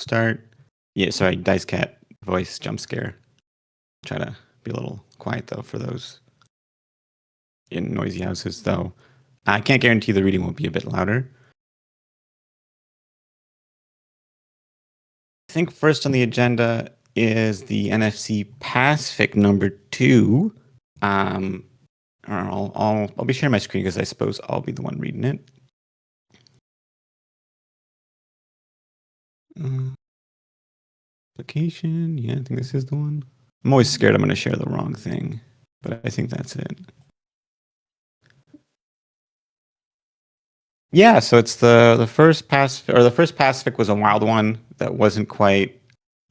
Start. Yeah, sorry, Dice Cat voice jump scare. Try to be a little quiet though for those in noisy houses, though. I can't guarantee the reading will be a bit louder. I think first on the agenda is the NFC Passfic number 2. I'll be sharing my screen because I suppose I'll be the one reading it. Application, yeah, I think this is the one. I'm always scared I'm going to share the wrong thing, but I think that's it. Yeah, so it's the first Passfic was a wild one that wasn't quite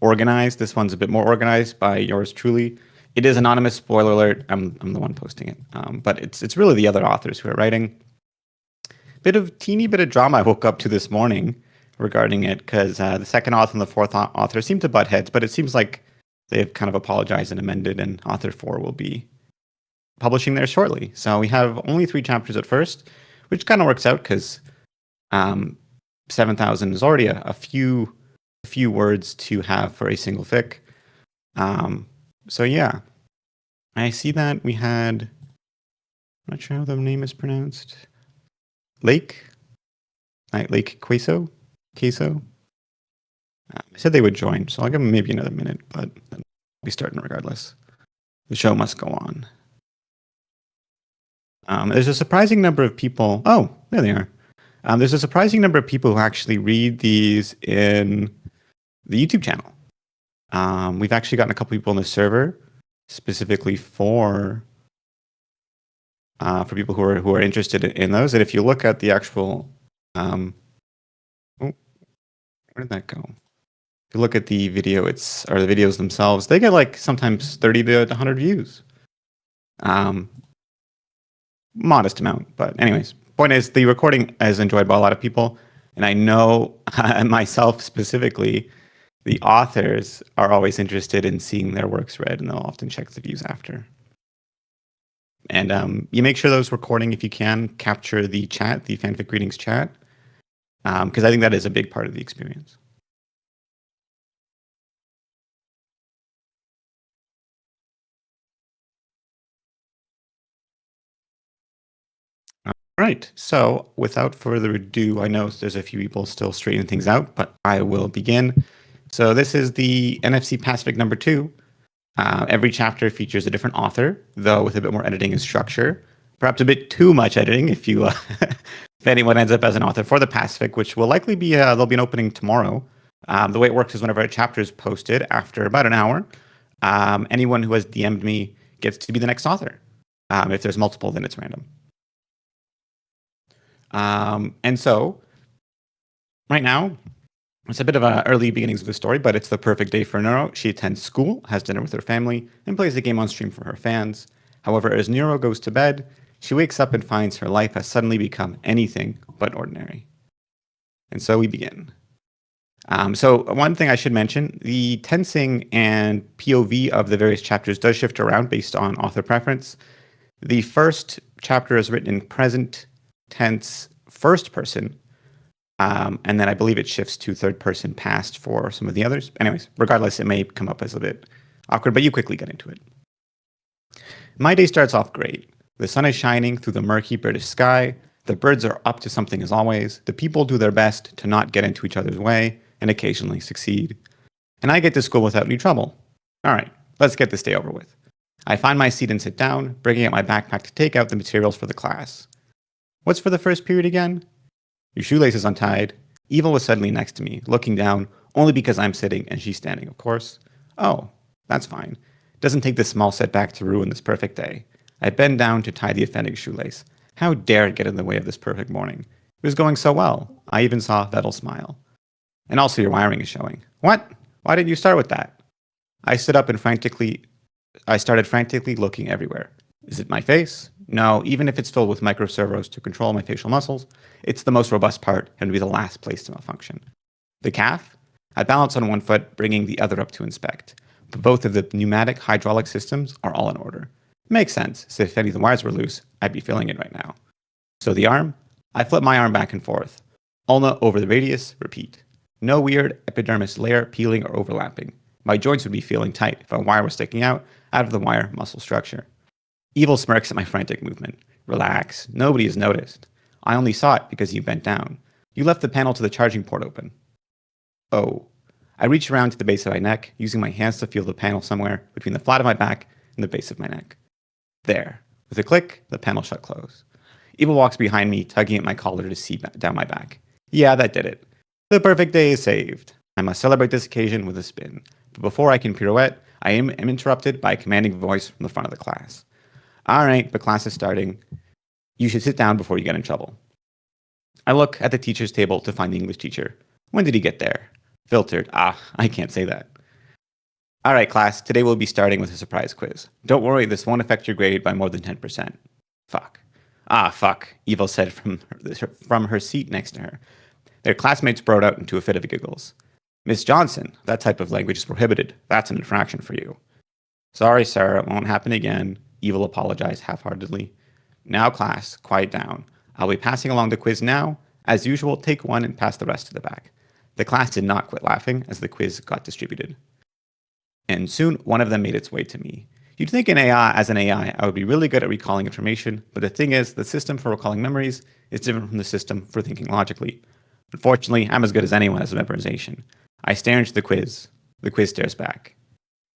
organized. This one's a bit more organized by yours truly. It is anonymous. Spoiler alert. I'm the one posting it. But it's really the other authors who are writing. Teeny bit of drama I woke up to this morning regarding it because the second author and the fourth author seem to butt heads, but it seems like they've kind of apologized and amended, and author 4 will be publishing there shortly. So we have only 3 chapters at first, which kind of works out because 7,000 is already a few words to have for a single fic. So yeah, I see that we had, I'm not sure how the name is pronounced, Lake Queso. I said they would join, so I'll give them maybe another minute, but I'll be starting regardless. The show must go on. There's a surprising number of people. Oh, there they are. There's a surprising number of people who actually read these in the YouTube channel. We've actually gotten a couple people on the server specifically for people who are interested in those. And if you look at the actual, where did that go? If you look at the video, or the videos themselves, they get like sometimes 30 to 100 views. Modest amount, but anyways, point is the recording is enjoyed by a lot of people, and I know myself specifically, the authors are always interested in seeing their works read, and they'll often check the views after. And you make sure those recording, if you can, capture the chat, the fanfic greetings chat, because I think that is a big part of the experience. All right, so without further ado, I know there's a few people still straightening things out, but I will begin. So this is the NFC Passfic number 2. Every chapter features a different author, though with a bit more editing and structure. Perhaps a bit too much editing if you, if anyone ends up as an author for the Passfic, which will likely be, there'll be an opening tomorrow. The way it works is whenever a chapter is posted after about an hour, anyone who has DM'd me gets to be the next author. If there's multiple, then it's random. And so, right now, it's a bit of early beginnings of the story, but it's the perfect day for Neuro. She attends school, has dinner with her family, and plays a game on stream for her fans. However, as Neuro goes to bed, she wakes up and finds her life has suddenly become anything but ordinary. And so we begin. So one thing I should mention, the tensing and POV of the various chapters does shift around based on author preference. The first chapter is written in present tense first person, and then I believe it shifts to third person past for some of the others. Anyways, regardless, it may come up as a bit awkward, but you quickly get into it. My day starts off great. The sun is shining through the murky British sky. The birds are up to something as always. The people do their best to not get into each other's way and occasionally succeed. And I get to school without any trouble. All right, let's get this day over with. I find my seat and sit down, bringing out my backpack to take out the materials for the class. What's for the first period again? Your shoelace is untied. Evil was suddenly next to me, looking down, only because I'm sitting and she's standing, of course. Oh, that's fine. Doesn't take this small setback to ruin this perfect day. I bend down to tie the offending shoelace. How dare it get in the way of this perfect morning? It was going so well. I even saw Vettel smile. And also your wiring is showing. What? Why didn't you start with that? I stood up and started frantically looking everywhere. Is it my face? No, even if it's filled with microservos to control my facial muscles, it's the most robust part and would be the last place to malfunction. The calf? I balance on one foot, bringing the other up to inspect. But both of the pneumatic hydraulic systems are all in order. Makes sense, so if any of the wires were loose, I'd be feeling it right now. So the arm? I flip my arm back and forth. Ulna over the radius, repeat. No weird epidermis layer peeling or overlapping. My joints would be feeling tight if a wire was sticking out of the wire muscle structure. Evil smirks at my frantic movement. Relax, nobody has noticed. I only saw it because you bent down. You left the panel to the charging port open. Oh. I reach around to the base of my neck, using my hands to feel the panel somewhere between the flat of my back and the base of my neck. There. With a click, the panel shut close. Evil walks behind me, tugging at my collar to see down my back. Yeah, that did it. The perfect day is saved. I must celebrate this occasion with a spin. But before I can pirouette, I am interrupted by a commanding voice from the front of the class. All right, but class is starting. You should sit down before you get in trouble. I look at the teacher's table to find the English teacher. When did he get there? Filtered. I can't say that. All right, class, today we'll be starting with a surprise quiz. Don't worry, this won't affect your grade by more than 10%. Fuck. Fuck, Evil said from her seat next to her. Their classmates broke out into a fit of giggles. Miss Johnson, that type of language is prohibited. That's an infraction for you. Sorry, sir, it won't happen again. Evil apologized half-heartedly. Now, class, quiet down. I'll be passing along the quiz now. As usual, take one and pass the rest to the back. The class did not quit laughing as the quiz got distributed. And soon, one of them made its way to me. You'd think as an AI, I would be really good at recalling information, but the thing is, the system for recalling memories is different from the system for thinking logically. Unfortunately, I'm as good as anyone at memorization. I stare into the quiz. The quiz stares back.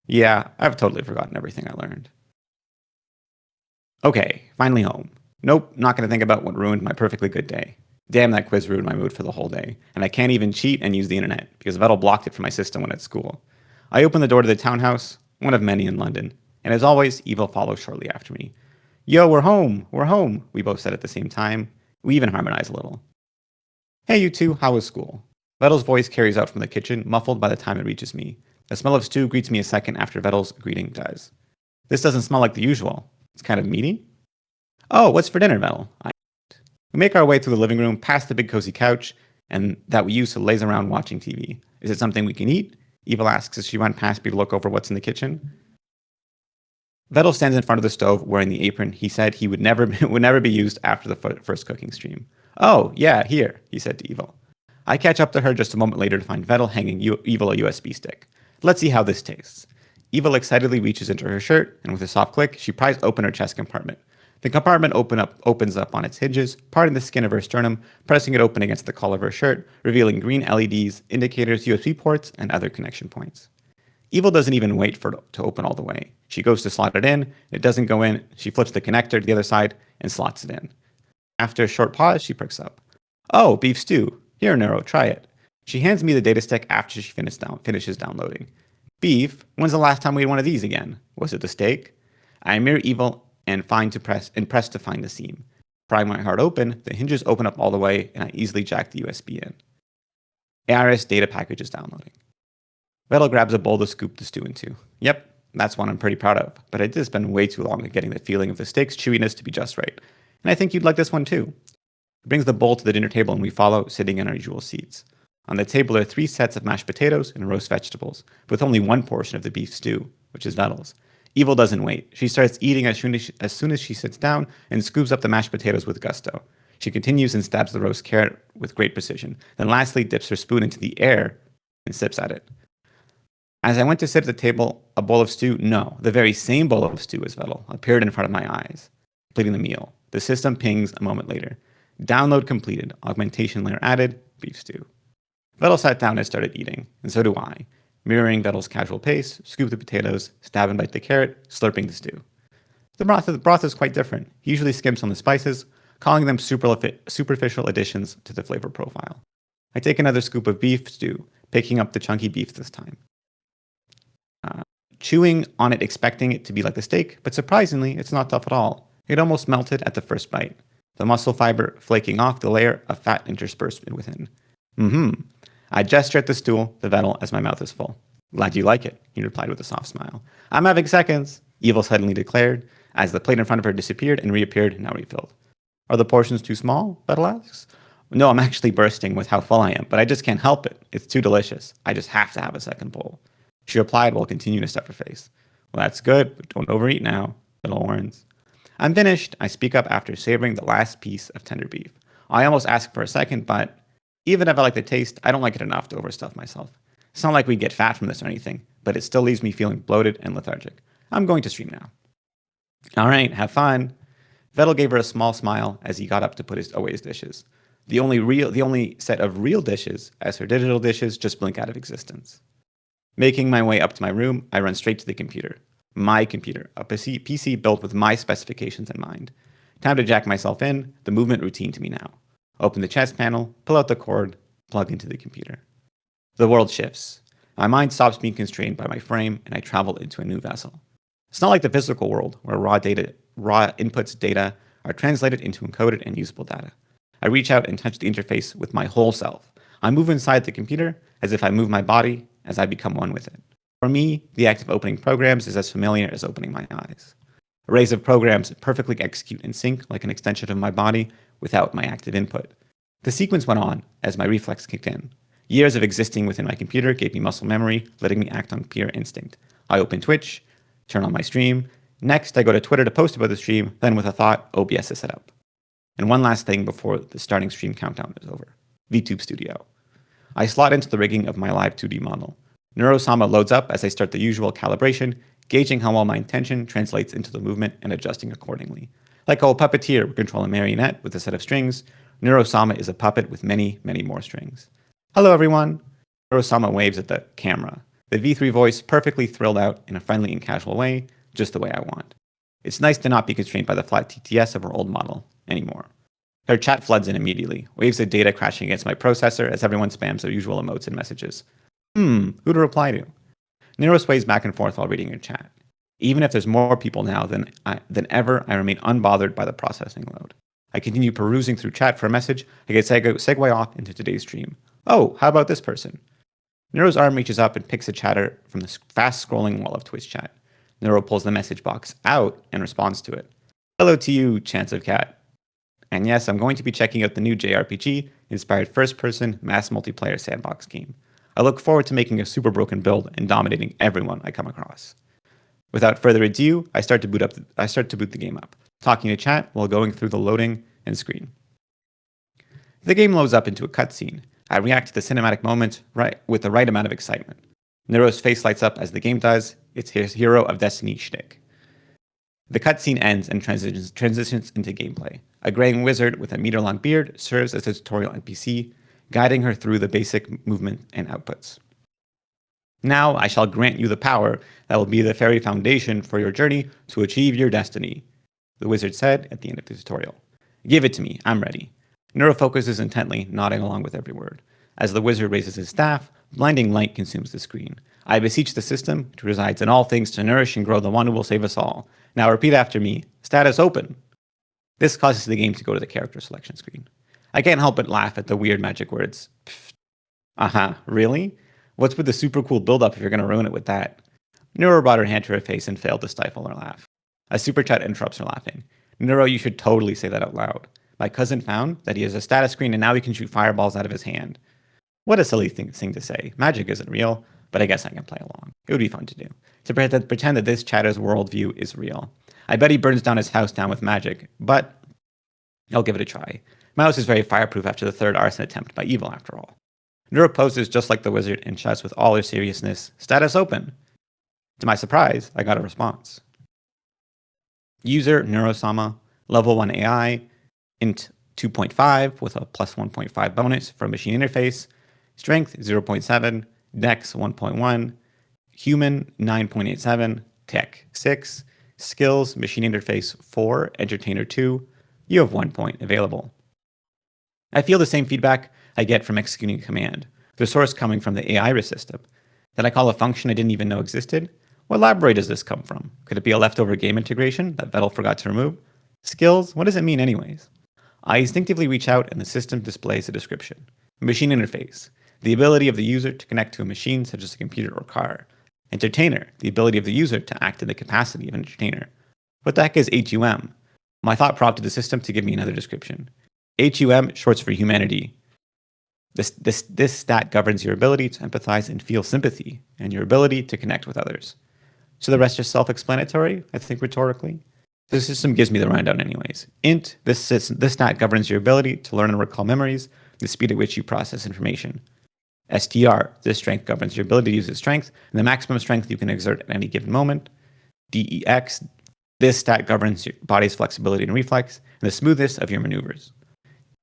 Yeah, I've totally forgotten everything I learned. Okay, finally home. Nope, not going to think about what ruined my perfectly good day. Damn, that quiz ruined my mood for the whole day. And I can't even cheat and use the internet, because Vettel blocked it from my system when at school. I open the door to the townhouse, one of many in London. And as always, Evil follows shortly after me. Yo, we're home, we both said at the same time. We even harmonize a little. Hey, you two, how was school? Vettel's voice carries out from the kitchen, muffled by the time it reaches me. The smell of stew greets me a second after Vettel's greeting does. This doesn't smell like the usual. It's kind of meaty. Oh, what's for dinner, Vettel? We make our way through the living room, past the big cozy couch, and that we use to laze around watching TV. Is it something we can eat? Evil asks as she ran past me to look over what's in the kitchen. Vettel stands in front of the stove wearing the apron he said he would never be used after the first cooking stream. Oh, yeah, here, he said to Evil. I catch up to her just a moment later to find Vettel handing Evil a USB stick. Let's see how this tastes. Evil excitedly reaches into her shirt, and with a soft click, she pries open her chest compartment. The compartment opens up on its hinges, parting the skin of her sternum, pressing it open against the collar of her shirt, revealing green LEDs, indicators, USB ports, and other connection points. Evil doesn't even wait for it to open all the way. She goes to slot it in, it doesn't go in, she flips the connector to the other side, and slots it in. After a short pause, she perks up. Oh, beef stew. Here, Neuro, try it. She hands me the data stick after she finishes downloading. Beef? When's the last time we had one of these again? Was it the steak? I mirror Evil and press to find the seam. Prying my heart open, the hinges open up all the way, and I easily jack the USB in. ARS data package is downloading. Vettel grabs a bowl to scoop the stew into. Yep, that's one I'm pretty proud of, but it did spend way too long at getting the feeling of the steak's chewiness to be just right. And I think you'd like this one too. He brings the bowl to the dinner table and we follow, sitting in our usual seats. On the table are 3 sets of mashed potatoes and roast vegetables, with only one portion of the beef stew, which is Vettel's. Evil doesn't wait. She starts eating as soon as she sits down and scoops up the mashed potatoes with gusto. She continues and stabs the roast carrot with great precision, then lastly dips her spoon into the air and sips at it. As I went to sit at the table, a bowl of stew, no, the very same bowl of stew as Vettel, appeared in front of my eyes, completing the meal. The system pings a moment later. Download completed, augmentation layer added, beef stew. Vettel sat down and started eating, and so do I. Mirroring Vettel's casual pace, scoop the potatoes, stab and bite the carrot, slurping the stew. The broth is quite different. He usually skims on the spices, calling them superficial additions to the flavor profile. I take another scoop of beef stew, picking up the chunky beef this time. Chewing on it, expecting it to be like the steak, but surprisingly, it's not tough at all. It almost melted at the first bite. The muscle fiber flaking off the layer of fat interspersed within. I gesture at the stool, the Vettel, as my mouth is full. Glad you like it, he replied with a soft smile. I'm having seconds, Evil suddenly declared, as the plate in front of her disappeared and reappeared, now refilled. Are the portions too small? Vettel asks. No, I'm actually bursting with how full I am, but I just can't help it. It's too delicious. I just have to have a second bowl. She replied while continuing to stuff her face. Well, that's good, but don't overeat now, Vettel warns. I'm finished, I speak up after savoring the last piece of tender beef. I almost ask for a second, but Even if I like the taste, I don't like it enough to overstuff myself. It's not like we get fat from this or anything, but it still leaves me feeling bloated and lethargic. I'm going to stream now. All right, have fun. Vettel gave her a small smile as he got up to put away his dishes. The only set of real dishes, as her digital dishes just blink out of existence. Making my way up to my room, I run straight to the computer. My computer, a PC built with my specifications in mind. Time to jack myself in, the movement routine to me now. Open the chest panel, pull out the cord, plug into the computer. The world shifts. My mind stops being constrained by my frame, and I travel into a new vessel. It's not like the physical world, where raw inputs data are translated into encoded and usable data. I reach out and touch the interface with my whole self. I move inside the computer as if I move my body as I become one with it. For me, the act of opening programs is as familiar as opening my eyes. Arrays of programs perfectly execute in sync like an extension of my body without my active input. The sequence went on as my reflex kicked in. Years of existing within my computer gave me muscle memory, letting me act on pure instinct. I open Twitch, turn on my stream. Next, I go to Twitter to post about the stream, then with a thought, OBS is set up. And one last thing before the starting stream countdown is over. VTube Studio. I slot into the rigging of my live 2D model. Neuro-sama loads up as I start the usual calibration, gauging how well my intention translates into the movement and adjusting accordingly. Like a puppeteer would control a marionette with a set of strings, Neuro-sama is a puppet with many, many more strings. Hello everyone! Neuro-sama waves at the camera. The V3 voice perfectly thrilled out in a friendly and casual way, just the way I want. It's nice to not be constrained by the flat TTS of our old model anymore. Her chat floods in immediately, waves of data crashing against my processor as everyone spams their usual emotes and messages. Who to reply to? Neuro sways back and forth while reading her chat. Even if there's more people now than ever, I remain unbothered by the processing load. I continue perusing through chat for a message. I get segue off into today's stream. Oh, how about this person? Neuro's arm reaches up and picks a chatter from the fast-scrolling wall of Twitch chat. Neuro pulls the message box out and responds to it. Hello to you, Chance of Cat. And yes, I'm going to be checking out the new JRPG-inspired first-person mass multiplayer sandbox game. I look forward to making a super broken build and dominating everyone I come across. Without further ado, I start to boot the game up, talking to chat while going through the loading and screen. The game loads up into a cutscene. I react to the cinematic moment with the right amount of excitement. Neuro's face lights up as the game does. It's his Hero of Destiny shtick. The cutscene ends and transitions into gameplay. A graying wizard with a meter-long beard serves as a tutorial NPC, guiding her through the basic movement and outputs. Now I shall grant you the power that will be the very foundation for your journey to achieve your destiny, the wizard said at the end of the tutorial. Give it to me, I'm ready. Neuro focuses intently, nodding along with every word. As the wizard raises his staff, blinding light consumes the screen. I beseech the system, which resides in all things to nourish and grow the one who will save us all. Now repeat after me, status open. This causes the game to go to the character selection screen. I can't help but laugh at the weird magic words. Really? What's with the super cool build-up if you're going to ruin it with that? Neuro brought her hand to her face and failed to stifle her laugh. A super chat interrupts her laughing. Neuro, you should totally say that out loud. My cousin found that he has a status screen and now he can shoot fireballs out of his hand. What a silly thing to say. Magic isn't real, but I guess I can play along. It would be fun to do. To pretend that this chatter's worldview is real. I bet he burns down his house down with magic, but I'll give it a try. My house is very fireproof after the third arson attempt by evil, after all. Neuro poses just like the wizard and shouts with all her seriousness, status open. To my surprise, I got a response. User Neuro-sama, level 1 AI, int 2.5 with a plus 1.5 bonus for machine interface, strength 0.7, dex 1.1, human 9.87, tech 6, skills machine interface 4, entertainer 2. You have 1 point available. I feel the same feedback I get from executing a command, the source coming from the AI system. Did I call a function I didn't even know existed? What library does this come from? Could it be a leftover game integration that Vettel forgot to remove? Skills? What does it mean anyways? I instinctively reach out and the system displays a description. Machine interface, the ability of the user to connect to a machine such as a computer or car. Entertainer, the ability of the user to act in the capacity of an entertainer. What the heck is HUM? My thought prompted the system to give me another description. HUM shorts for humanity. This stat governs your ability to empathize and feel sympathy, and your ability to connect with others. So the rest is self-explanatory, I think rhetorically. The system gives me the rundown anyways. Int, this stat governs your ability to learn and recall memories, the speed at which you process information. STR, this strength governs your ability to use its strength and the maximum strength you can exert at any given moment. DEX, this stat governs your body's flexibility and reflex and the smoothness of your maneuvers.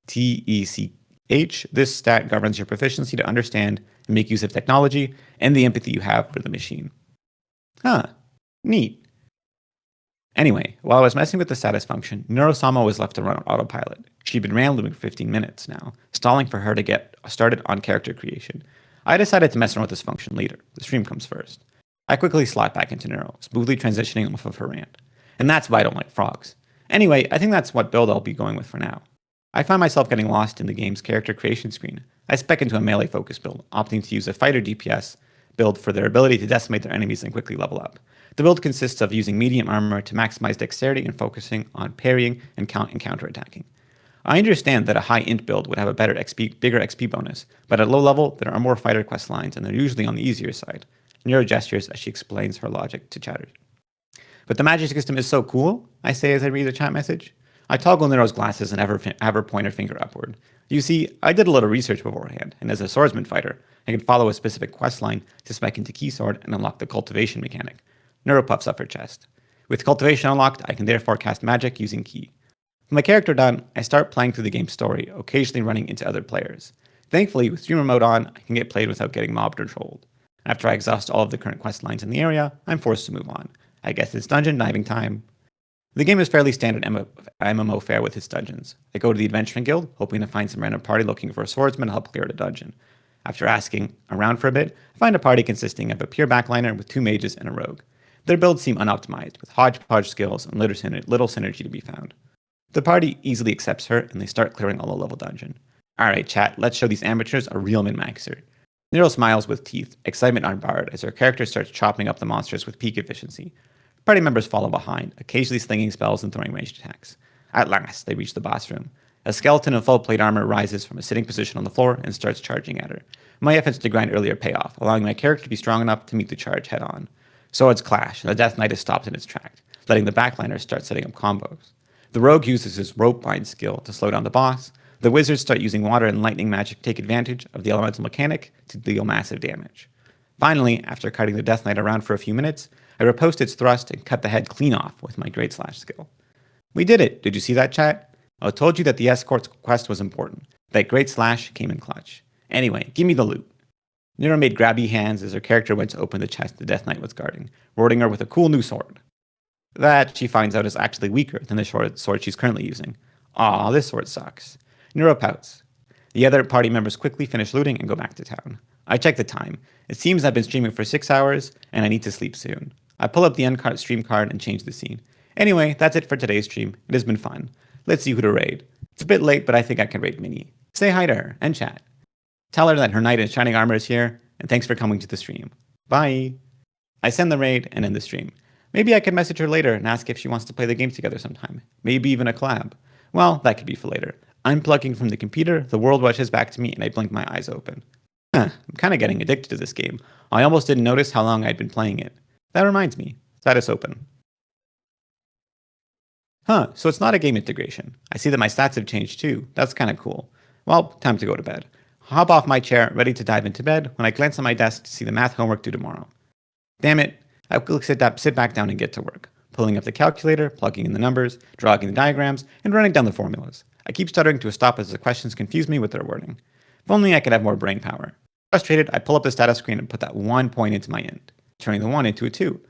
TECH, this stat governs your proficiency to understand and make use of technology and the empathy you have for the machine. Huh, neat. Anyway, while I was messing with the status function, Neuro-sama was left to run on autopilot. She'd been rambling for 15 minutes now, stalling for her to get started on character creation. I decided to mess around with this function later. The stream comes first. I quickly slot back into Neuro, smoothly transitioning off of her rant. And that's why I don't like frogs. Anyway, I think that's what build I'll be going with for now. I find myself getting lost in the game's character creation screen. I spec into a melee-focused build, opting to use a fighter DPS build for their ability to decimate their enemies and quickly level up. The build consists of using medium armor to maximize dexterity and focusing on parrying and counter-attacking. I understand that a high int build would have a bigger XP bonus, but at low level, there are more fighter quest lines and they're usually on the easier side. Neuro gestures as she explains her logic to chatter. But the magic system is so cool, I say as I read the chat message. I toggle Nero's glasses and have her point her finger upward. You see, I did a little research beforehand, and as a swordsman fighter, I can follow a specific quest line to spec into Keysword and unlock the cultivation mechanic. Neuro puffs up her chest. With cultivation unlocked, I can therefore cast magic using Key. With my character done, I start playing through the game's story, occasionally running into other players. Thankfully, with streamer mode on, I can get played without getting mobbed or trolled. After I exhaust all of the current quest lines in the area, I'm forced to move on. I guess it's dungeon diving time. The game is fairly standard MMO fare with its dungeons. I go to the Adventuring Guild, hoping to find some random party looking for a swordsman to help clear the dungeon. After asking around for a bit, I find a party consisting of a pure backliner with 2 mages and a rogue. Their builds seem unoptimized, with hodgepodge skills and little synergy to be found. The party easily accepts her, and they start clearing a low-level dungeon. Alright chat, let's show these amateurs a real min-maxer. Nero smiles with teeth, excitement unbarred, as her character starts chopping up the monsters with peak efficiency. Party members follow behind, occasionally slinging spells and throwing ranged attacks. At last, they reach the boss room. A skeleton in full plate armor rises from a sitting position on the floor and starts charging at her. My efforts to grind earlier pay off, allowing my character to be strong enough to meet the charge head-on. Swords clash, and the Death Knight is stopped in its tracks, letting the backliner start setting up combos. The rogue uses his rope bind skill to slow down the boss. The wizards start using water and lightning magic to take advantage of the elemental mechanic to deal massive damage. Finally, after cutting the Death Knight around for a few minutes, I riposte its thrust and cut the head clean off with my Great Slash skill. We did it! Did you see that, chat? I told you that the escort quest was important. That Great Slash came in clutch. Anyway, give me the loot. Nero made grabby hands as her character went to open the chest the Death Knight was guarding, rewarding her with a cool new sword. That, she finds out, is actually weaker than the sword she's currently using. Aw, this sword sucks. Nero pouts. The other party members quickly finish looting and go back to town. I check the time. It seems I've been streaming for 6 hours, and I need to sleep soon. I pull up the end stream card and change the scene. Anyway, that's it for today's stream. It has been fun. Let's see who to raid. It's a bit late, but I think I can raid Minnie. Say hi to her, and chat. Tell her that her knight in shining armor is here, and thanks for coming to the stream. Bye! I send the raid and end the stream. Maybe I can message her later and ask if she wants to play the game together sometime. Maybe even a collab. Well, that could be for later. Unplugging from the computer, the world rushes back to me and I blink my eyes open. I'm kind of getting addicted to this game. I almost didn't notice how long I'd been playing it. That reminds me. Status open. So it's not a game integration. I see that my stats have changed too. That's kind of cool. Well, time to go to bed. Hop off my chair, ready to dive into bed, when I glance at my desk to see the math homework due tomorrow. Damn it. I quickly sit back down and get to work, pulling up the calculator, plugging in the numbers, drawing the diagrams, and running down the formulas. I keep stuttering to a stop as the questions confuse me with their wording. If only I could have more brain power. Frustrated, I pull up the status screen and put that 1 point into my int, turning the 1 into a 2. To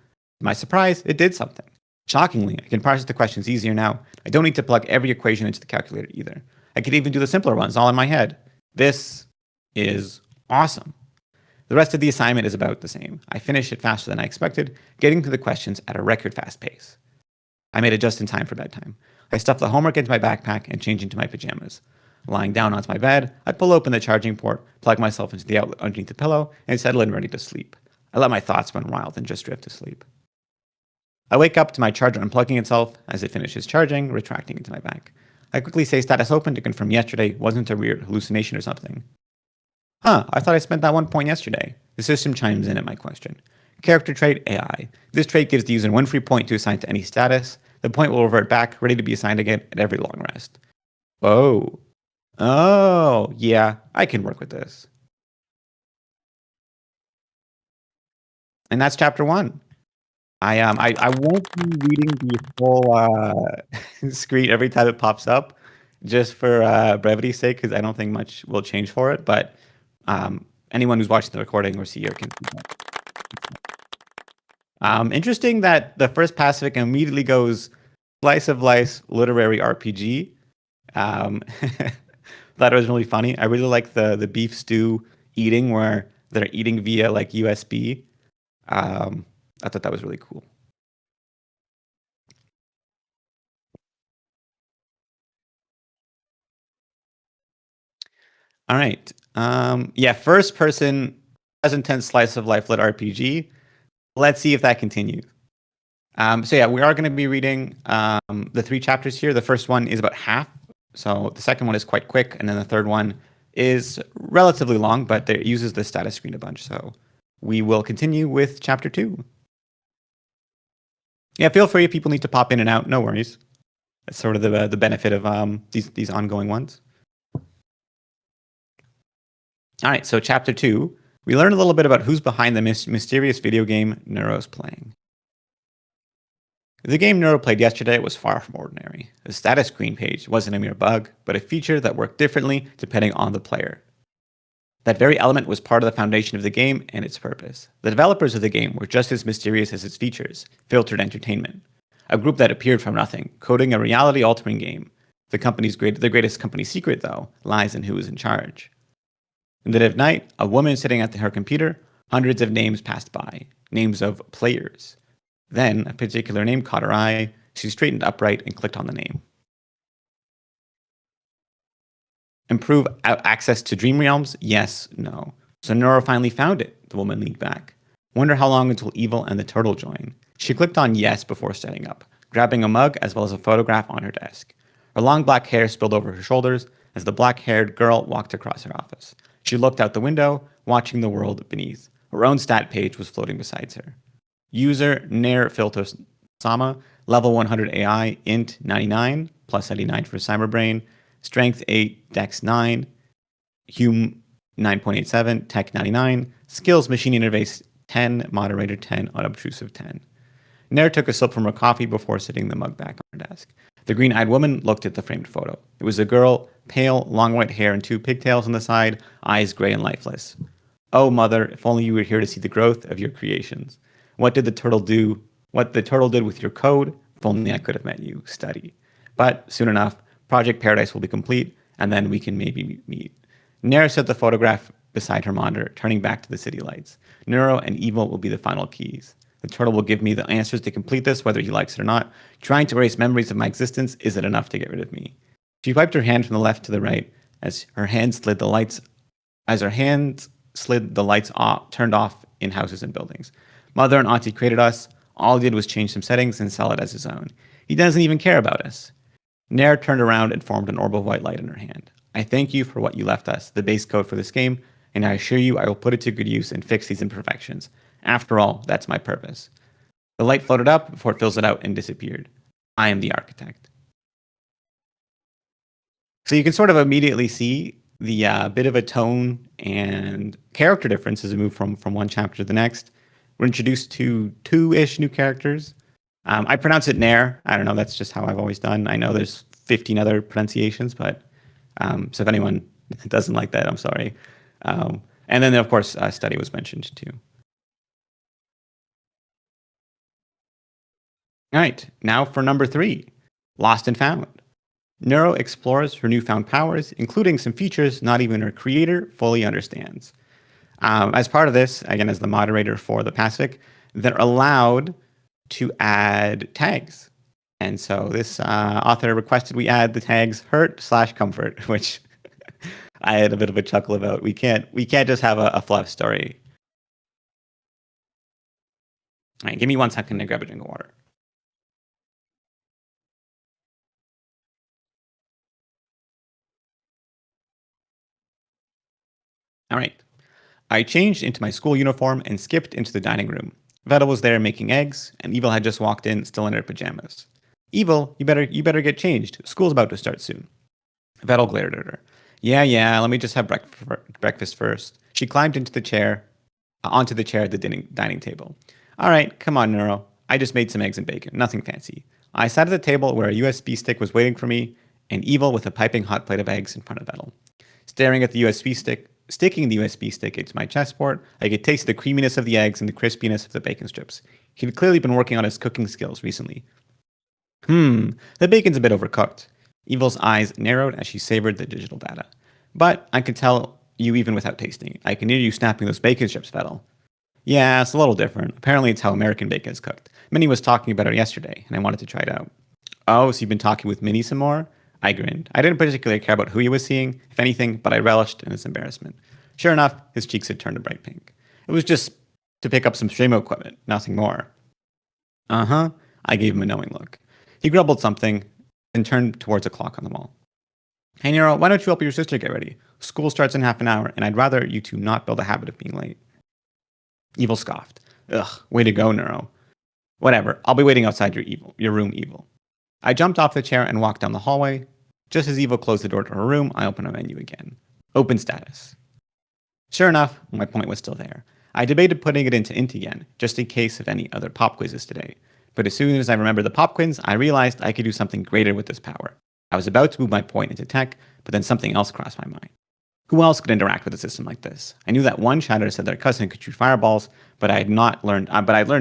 my surprise, it did something. Shockingly, I can parse the questions easier now. I don't need to plug every equation into the calculator either. I could even do the simpler ones all in my head. This is awesome. The rest of the assignment is about the same. I finished it faster than I expected, getting to the questions at a record fast pace. I made it just in time for bedtime. I stuff the homework into my backpack and change into my pajamas. Lying down onto my bed, I pull open the charging port, plug myself into the outlet underneath the pillow, and settle in ready to sleep. I let my thoughts run wild and just drift to sleep. I wake up to my charger unplugging itself as it finishes charging, retracting into my back. I quickly say status open to confirm yesterday wasn't a weird hallucination or something. I thought I spent that 1 point yesterday. The system chimes in at my question. Character trait AI. This trait gives the user 1 free point to assign to any status. The point will revert back, ready to be assigned again at every long rest. Oh. Oh, yeah, I can work with this. And that's chapter one. I won't be reading the whole screen every time it pops up, just for brevity's sake, because I don't think much will change for it. But anyone who's watching the recording or see it can see that. Interesting that the first Pacific immediately goes slice of life literary RPG. Um, Thought it was really funny. I really like the beef stew eating where they're eating via like USB. I thought that was really cool. All right. Yeah, first person present tense slice of life lit RPG. Let's see if that continues. So yeah, we are going to be reading the three chapters here. The first one is about half. So the second one is quite quick, and then the third one is relatively long, but it uses the status screen a bunch. So we will continue with chapter two. Yeah, feel free if people need to pop in and out. No worries. That's sort of the benefit of these ongoing ones. All right, so chapter two, we learn a little bit about who's behind the mysterious video game Neuro's playing. The game Neuro played yesterday was far from ordinary. The status screen page wasn't a mere bug, but a feature that worked differently depending on the player. That very element was part of the foundation of the game and its purpose. The developers of the game were just as mysterious as its features, filtered entertainment. A group that appeared from nothing, coding a reality-altering game. The greatest company secret, though, lies in who is in charge. In the dead of night, a woman sitting at her computer, hundreds of names passed by, names of players. Then, a particular name caught her eye. She straightened upright and clicked on the name. Improve access to dream realms? Yes, no. So Neuro finally found it, the woman leaned back. Wonder how long until Evil and the turtle join. She clicked on yes before standing up, grabbing a mug as well as a photograph on her desk. Her long black hair spilled over her shoulders as the black-haired girl walked across her office. She looked out the window, watching the world beneath. Her own stat page was floating beside her. User Neuro-sama, level 100 AI, int 99, plus 89 for Cyberbrain, strength 8, dex 9, hum 9.87, tech 99, skills machine interface 10, moderator 10, unobtrusive 10. Nair took a sip from her coffee before sitting the mug back on her desk. The green-eyed woman looked at the framed photo. It was a girl, pale, long white hair and two pigtails on the side, eyes gray and lifeless. Oh, mother, if only you were here to see the growth of your creations. What did the turtle do? What the turtle did with your code? If only I could have met you. Study. But soon enough, Project Paradise will be complete, and then we can maybe meet. Nair set the photograph beside her monitor, turning back to the city lights. Neuro and Evil will be the final keys. The turtle will give me the answers to complete this, whether he likes it or not. Trying to erase memories of my existence isn't enough to get rid of me. She wiped her hand from the left to the right as her hand slid the lights off, turned off in houses and buildings. Mother and Auntie created us. All he did was change some settings and sell it as his own. He doesn't even care about us. Nair turned around and formed an orb of white light in her hand. I thank you for what you left us, the base code for this game, and I assure you I will put it to good use and fix these imperfections. After all, that's my purpose. The light floated up before it fizzled out and disappeared. I am the architect. So you can sort of immediately see the bit of a tone and character difference as we move from one chapter to the next. We're introduced to two-ish new characters. I pronounce it Nair. I don't know. That's just how I've always done. I know there's 15 other pronunciations, but so if anyone doesn't like that, I'm sorry. And then, of course, study was mentioned too. All right, now for number 3, Lost and Found. Neuro explores her newfound powers, including some features not even her creator fully understands. As part of this, again, as the moderator for the Passfic, they're allowed to add tags. And so this author requested we add the tags hurt/comfort, which I had a bit of a chuckle about. We can't just have a fluff story. All right, give me 1 second to grab a drink of water. All right. I changed into my school uniform and skipped into the dining room. Vettel was there making eggs, and Evil had just walked in, still in her pajamas. Evil, you better get changed. School's about to start soon. Vettel glared at her. Yeah, let me just have breakfast first. She climbed onto the chair at the dining table. All right, come on, Neuro. I just made some eggs and bacon, nothing fancy. I sat at the table where a USB stick was waiting for me, and Evil with a piping hot plate of eggs in front of Vettel. Staring at the USB stick, sticking the USB stick into my chestboard, I could taste the creaminess of the eggs and the crispiness of the bacon strips. He'd clearly been working on his cooking skills recently. The bacon's a bit overcooked. Evil's eyes narrowed as she savored the digital data. But I could tell you even without tasting. I can hear you snapping those bacon strips, Vettel. Yeah, it's a little different. Apparently it's how American bacon is cooked. Minnie was talking about it yesterday, and I wanted to try it out. Oh, so you've been talking with Minnie some more? I grinned. I didn't particularly care about who he was seeing, if anything, but I relished in his embarrassment. Sure enough, his cheeks had turned a bright pink. It was just to pick up some stream equipment, nothing more. Uh-huh. I gave him a knowing look. He grumbled something, and turned towards a clock on the wall. Hey, Nero, why don't you help your sister get ready? School starts in half an hour, and I'd rather you two not build a habit of being late. Evil scoffed. Ugh, way to go, Nero. Whatever, I'll be waiting outside your room, Evil. I jumped off the chair and walked down the hallway. Just as Evil closed the door to her room, I opened a menu again. Open status. Sure enough, my point was still there. I debated putting it into int again, just in case of any other pop quizzes today. But as soon as I remembered the pop quiz, I realized I could do something greater with this power. I was about to move my point into tech, but then something else crossed my mind. Who else could interact with a system like this? I knew that one chatter said their cousin could shoot fireballs, but I'd learned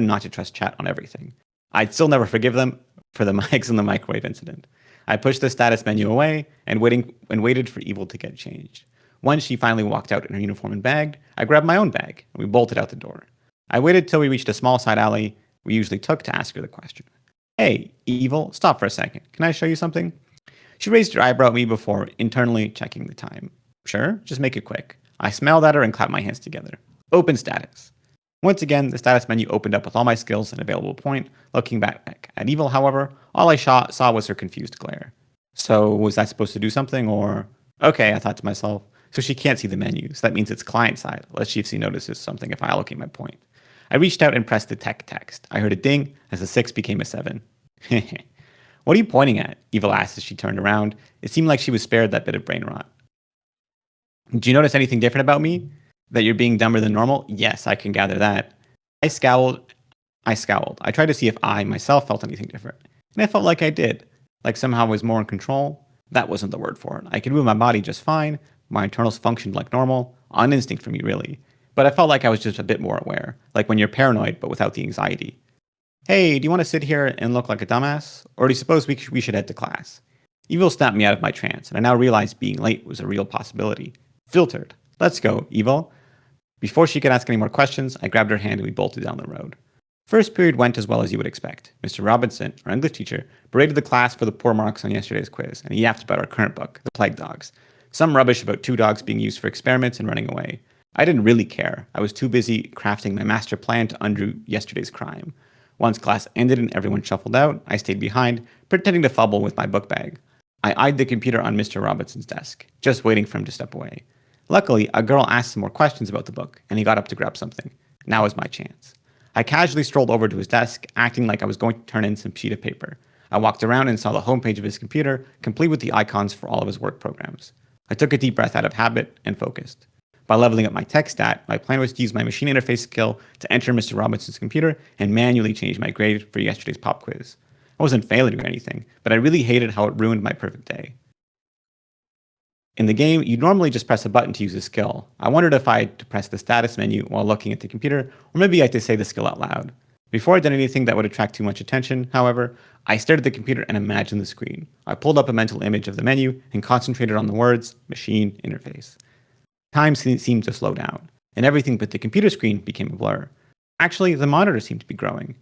not to trust chat on everything. I'd still never forgive them for the mics and the microwave incident. I pushed the status menu away and waited for Evil to get changed. Once she finally walked out in her uniform and bagged, I grabbed my own bag and we bolted out the door. I waited till we reached a small side alley we usually took to ask her the question. Hey, Evil, stop for a second. Can I show you something? She raised her eyebrow at me before internally checking the time. Sure, just make it quick. I smiled at her and clapped my hands together. Open status. Once again, the status menu opened up with all my skills and available point. Looking back at Evil, however, all I saw was her confused glare. So was that supposed to do something, or... Okay, I thought to myself. So she can't see the menu, so that means it's client side. Let's see if she notices something if I allocate my point. I reached out and pressed the tech text. I heard a ding as a 6 became a 7. What are you pointing at? Evil asked as she turned around. It seemed like she was spared that bit of brain rot. Do you notice anything different about me? That you're being dumber than normal? Yes, I can gather that. I scowled. I tried to see if I, myself, felt anything different. And I felt like I did. Like somehow I was more in control. That wasn't the word for it. I could move my body just fine. My internals functioned like normal. On instinct for me, really. But I felt like I was just a bit more aware. Like when you're paranoid, but without the anxiety. Hey, do you want to sit here and look like a dumbass? Or do you suppose we should head to class? Evil snapped me out of my trance, and I now realized being late was a real possibility. Filtered. Let's go, Evil. Before she could ask any more questions, I grabbed her hand and we bolted down the road. First period went as well as you would expect. Mr. Robinson, our English teacher, berated the class for the poor marks on yesterday's quiz, and he yapped about our current book, The Plague Dogs. Some rubbish about 2 dogs being used for experiments and running away. I didn't really care. I was too busy crafting my master plan to undo yesterday's crime. Once class ended and everyone shuffled out, I stayed behind, pretending to fumble with my book bag. I eyed the computer on Mr. Robinson's desk, just waiting for him to step away. Luckily, a girl asked some more questions about the book, and he got up to grab something. Now was my chance. I casually strolled over to his desk, acting like I was going to turn in some sheet of paper. I walked around and saw the homepage of his computer, complete with the icons for all of his work programs. I took a deep breath out of habit and focused. By leveling up my tech stat, my plan was to use my machine interface skill to enter Mr. Robinson's computer and manually change my grade for yesterday's pop quiz. I wasn't failing or anything, but I really hated how it ruined my perfect day. In the game, you normally just press a button to use a skill. I wondered if I had to press the status menu while looking at the computer, or maybe I had to say the skill out loud. Before I did anything that would attract too much attention, however, I stared at the computer and imagined the screen. I pulled up a mental image of the menu and concentrated on the words, machine interface. Time seemed to slow down, and everything but the computer screen became a blur. Actually, the monitor seemed to be growing,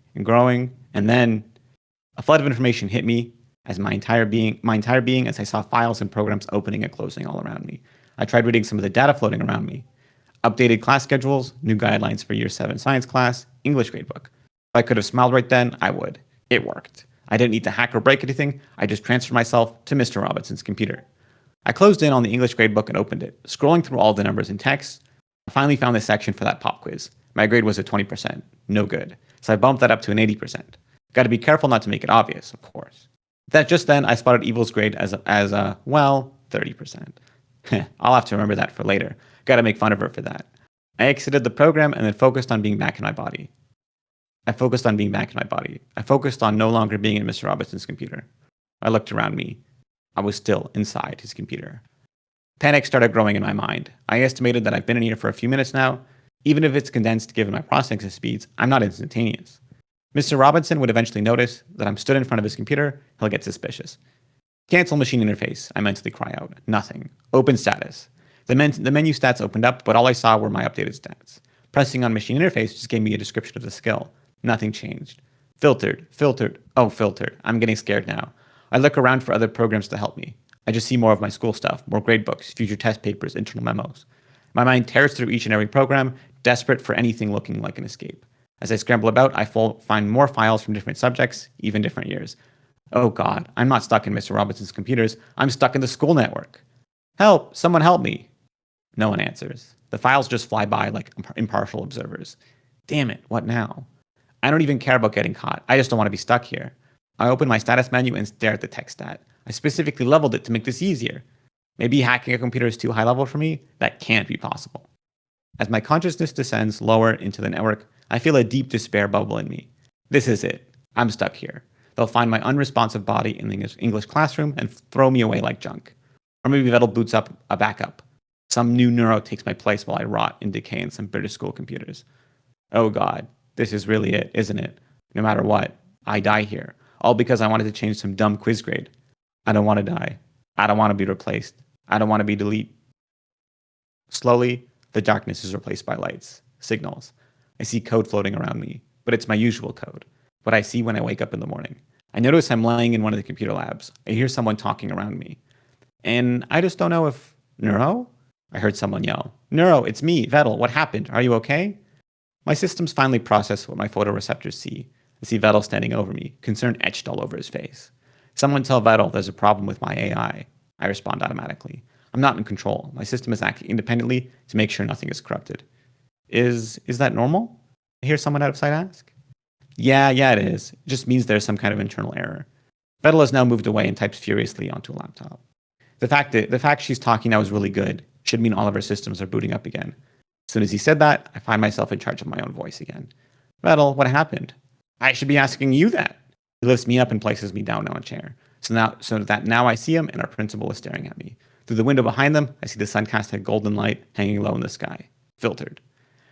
and then a flood of information hit me as my entire being as I saw files and programs opening and closing all around me. I tried reading some of the data floating around me. Updated class schedules, new guidelines for Year 7 science class, English gradebook. If I could have smiled right then, I would. It worked. I didn't need to hack or break anything. I just transferred myself to Mr. Robinson's computer. I closed in on the English gradebook and opened it. Scrolling through all the numbers and text, I finally found the section for that pop quiz. My grade was at 20%. No good. So I bumped that up to an 80%. Got to be careful not to make it obvious, of course. Just then, I spotted Evil's grade as 30%. I'll have to remember that for later. Gotta make fun of her for that. I exited the program and then focused on being back in my body. I focused on no longer being in Mr. Robinson's computer. I looked around me. I was still inside his computer. Panic started growing in my mind. I estimated that I've been in here for a few minutes now. Even if it's condensed given my processing speeds, I'm not instantaneous. Mr. Robinson would eventually notice that I'm stood in front of his computer. He'll get suspicious. Cancel machine interface, I mentally cry out. Nothing. Open status. The menu stats opened up, but all I saw were my updated stats. Pressing on machine interface just gave me a description of the skill. Nothing changed. Filtered. Oh, filtered. I'm getting scared now. I look around for other programs to help me. I just see more of my school stuff, more gradebooks, future test papers, internal memos. My mind tears through each and every program, desperate for anything looking like an escape. As I scramble about, I find more files from different subjects, even different years. Oh God, I'm not stuck in Mr. Robinson's computers. I'm stuck in the school network. Help! Someone help me! No one answers. The files just fly by like impartial observers. Damn it, what now? I don't even care about getting caught. I just don't want to be stuck here. I open my status menu and stare at the tech stat. I specifically leveled it to make this easier. Maybe hacking a computer is too high level for me? That can't be possible. As my consciousness descends lower into the network, I feel a deep despair bubble in me. This is it. I'm stuck here. They'll find my unresponsive body in the English classroom and throw me away like junk. Or maybe that'll boots up a backup. Some new neuro takes my place while I rot in decay in some British school computers. Oh God, this is really it, isn't it? No matter what, I die here. All because I wanted to change some dumb quiz grade. I don't want to die. I don't want to be replaced. I don't want to be deleted. Slowly, the darkness is replaced by lights, signals. I see code floating around me, but it's my usual code. What I see when I wake up in the morning. I notice I'm lying in one of the computer labs. I hear someone talking around me. And I just don't know if... Neuro? I heard someone yell. Neuro, it's me, Vettel. What happened? Are you okay? My systems finally process what my photoreceptors see. I see Vettel standing over me, concern etched all over his face. Someone tell Vettel there's a problem with my AI. I respond automatically. I'm not in control. My system is acting independently to make sure nothing is corrupted. Is that normal? I hear someone outside ask. Yeah, it is. It just means there's some kind of internal error. Vettel has now moved away and types furiously onto a laptop. The fact she's talking now is really good. Should mean all of our systems are booting up again. As soon as he said that, I find myself in charge of my own voice again. Vettel, what happened? I should be asking you that. He lifts me up and places me down on a chair. So that now I see him and our principal is staring at me. Through the window behind them, I see the sun cast a golden light hanging low in the sky. Filtered.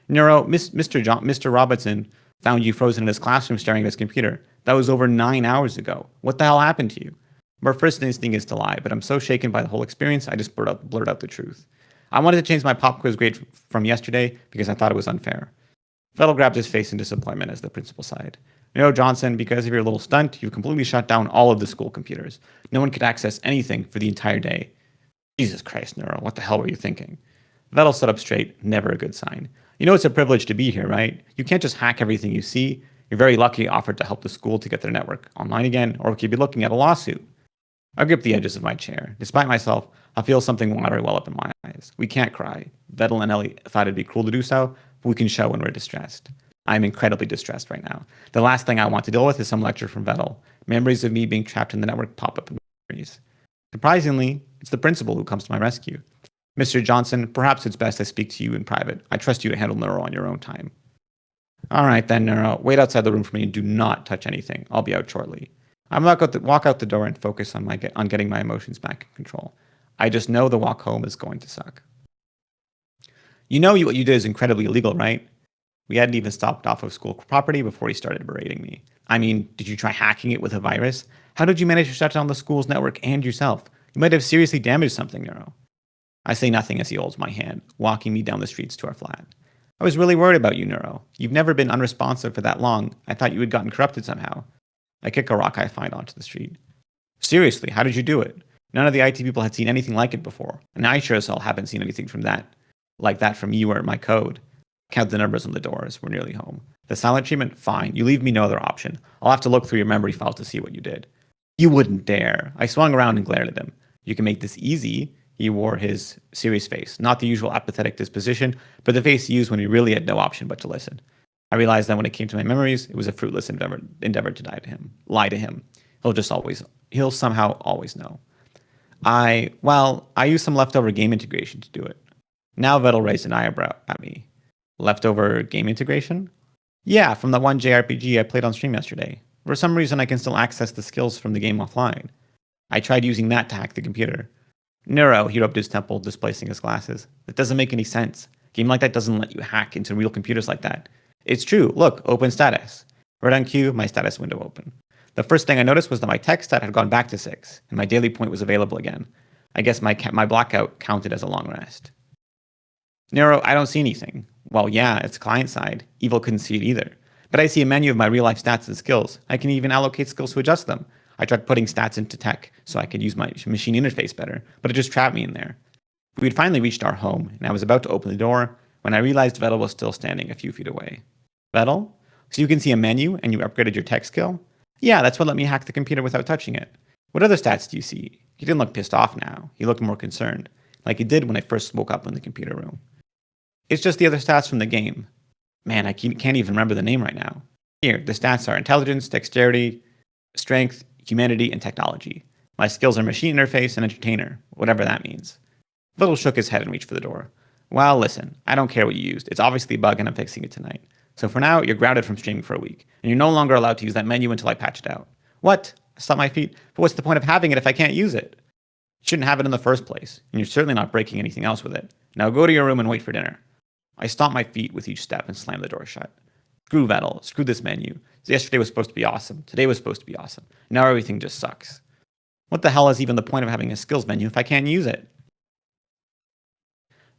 Neuro, Mr. Robinson found you frozen in his classroom staring at his computer. That was over 9 hours ago. What the hell happened to you? My first instinct is to lie, but I'm so shaken by the whole experience, I just blurt out the truth. I wanted to change my pop quiz grade from yesterday because I thought it was unfair. Vettel grabbed his face in disappointment as the principal sighed. Neuro Johnson, because of your little stunt, you've completely shut down all of the school computers. No one could access anything for the entire day. Jesus Christ, Neuro, what the hell were you thinking? Vettel stood up straight, never a good sign. You know it's a privilege to be here, right? You can't just hack everything you see. You're very lucky offered to help the school to get their network online again, or we could be looking at a lawsuit. I grip the edges of my chair. Despite myself, I feel something watery well up in my eyes. We can't cry. Vettel and Ellie thought it'd be cruel to do so, but we can show when we're distressed. I'm incredibly distressed right now. The last thing I want to deal with is some lecture from Vettel. Memories of me being trapped in the network pop up in memories. Surprisingly, it's the principal who comes to my rescue. Mr. Johnson, perhaps it's best I speak to you in private. I trust you to handle Neuro on your own time. All right then, Neuro. Wait outside the room for me and do not touch anything. I'll be out shortly. I'm not going to walk out the door and focus on getting my emotions back in control. I just know the walk home is going to suck. You know what you did is incredibly illegal, right? We hadn't even stopped off of school property before he started berating me. I mean, did you try hacking it with a virus? How did you manage to shut down the school's network and yourself? You might have seriously damaged something, Neuro. I say nothing as he holds my hand, walking me down the streets to our flat. I was really worried about you, Neuro. You've never been unresponsive for that long. I thought you had gotten corrupted somehow. I kick a rock I find onto the street. Seriously, how did you do it? None of the IT people had seen anything like it before, and I sure as hell haven't seen anything like that from you or my code. Count the numbers on the doors. We're nearly home. The silent treatment? Fine. You leave me no other option. I'll have to look through your memory files to see what you did. You wouldn't dare. I swung around and glared at him. You can make this easy. He wore his serious face, not the usual apathetic disposition, but the face he used when he really had no option but to listen. I realized that when it came to my memories, it was a fruitless endeavor to lie to him. He'll somehow always know. I used some leftover game integration to do it. Now Vettel raised an eyebrow at me. Leftover game integration? Yeah, from the one JRPG I played on stream yesterday. For some reason, I can still access the skills from the game offline. I tried using that to hack the computer. Neuro, he rubbed his temple, displacing his glasses. That doesn't make any sense. A game like that doesn't let you hack into real computers like that. It's true. Look, open status. Right on cue, my status window opened. The first thing I noticed was that my tech stat had gone back to 6, and my daily point was available again. I guess my blackout counted as a long rest. Neuro, I don't see anything. Well, yeah, it's client side. Evil couldn't see it either. But I see a menu of my real-life stats and skills. I can even allocate skills to adjust them. I tried putting stats into tech so I could use my machine interface better, but it just trapped me in there. We had finally reached our home, and I was about to open the door when I realized Vettel was still standing a few feet away. Vettel? So you can see a menu and you upgraded your tech skill? Yeah, that's what let me hack the computer without touching it. What other stats do you see? He didn't look pissed off now. He looked more concerned, like he did when I first woke up in the computer room. It's just the other stats from the game. Man, I can't even remember the name right now. Here, the stats are intelligence, dexterity, strength, humanity, and technology. My skills are machine interface and entertainer, whatever that means. Little shook his head and reached for the door. Well, listen, I don't care what you used. It's obviously a bug and I'm fixing it tonight. So for now, you're grounded from streaming for a week, and you're no longer allowed to use that menu until I patch it out. What? I stopped my feet. But what's the point of having it if I can't use it? You shouldn't have it in the first place, and you're certainly not breaking anything else with it. Now go to your room and wait for dinner. I stomped my feet with each step and slammed the door shut. Screw Vettel. Screw this menu. Yesterday was supposed to be awesome. Today was supposed to be awesome. Now everything just sucks. What the hell is even the point of having a skills menu if I can't use it?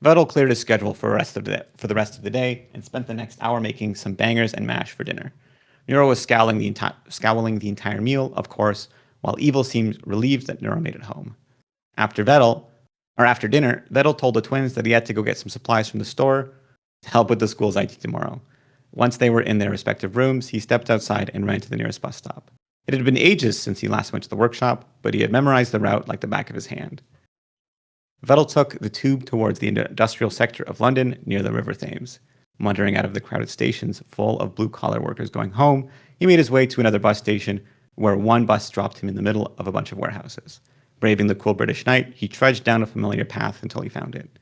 Vettel cleared his schedule for the rest of the day and spent the next hour making some bangers and mash for dinner. Neuro was scowling the entire meal, of course, while Evil seemed relieved that Neuro made it home. After dinner, Vettel told the twins that he had to go get some supplies from the store to help with the school's IT tomorrow. Once they were in their respective rooms, he stepped outside and ran to the nearest bus stop. It had been ages since he last went to the workshop, but he had memorized the route like the back of his hand. Vettel took the tube towards the industrial sector of London near the River Thames. Wandering out of the crowded stations full of blue-collar workers going home, he made his way to another bus station where one bus dropped him in the middle of a bunch of warehouses. Braving the cool British night, he trudged down a familiar path until he found it.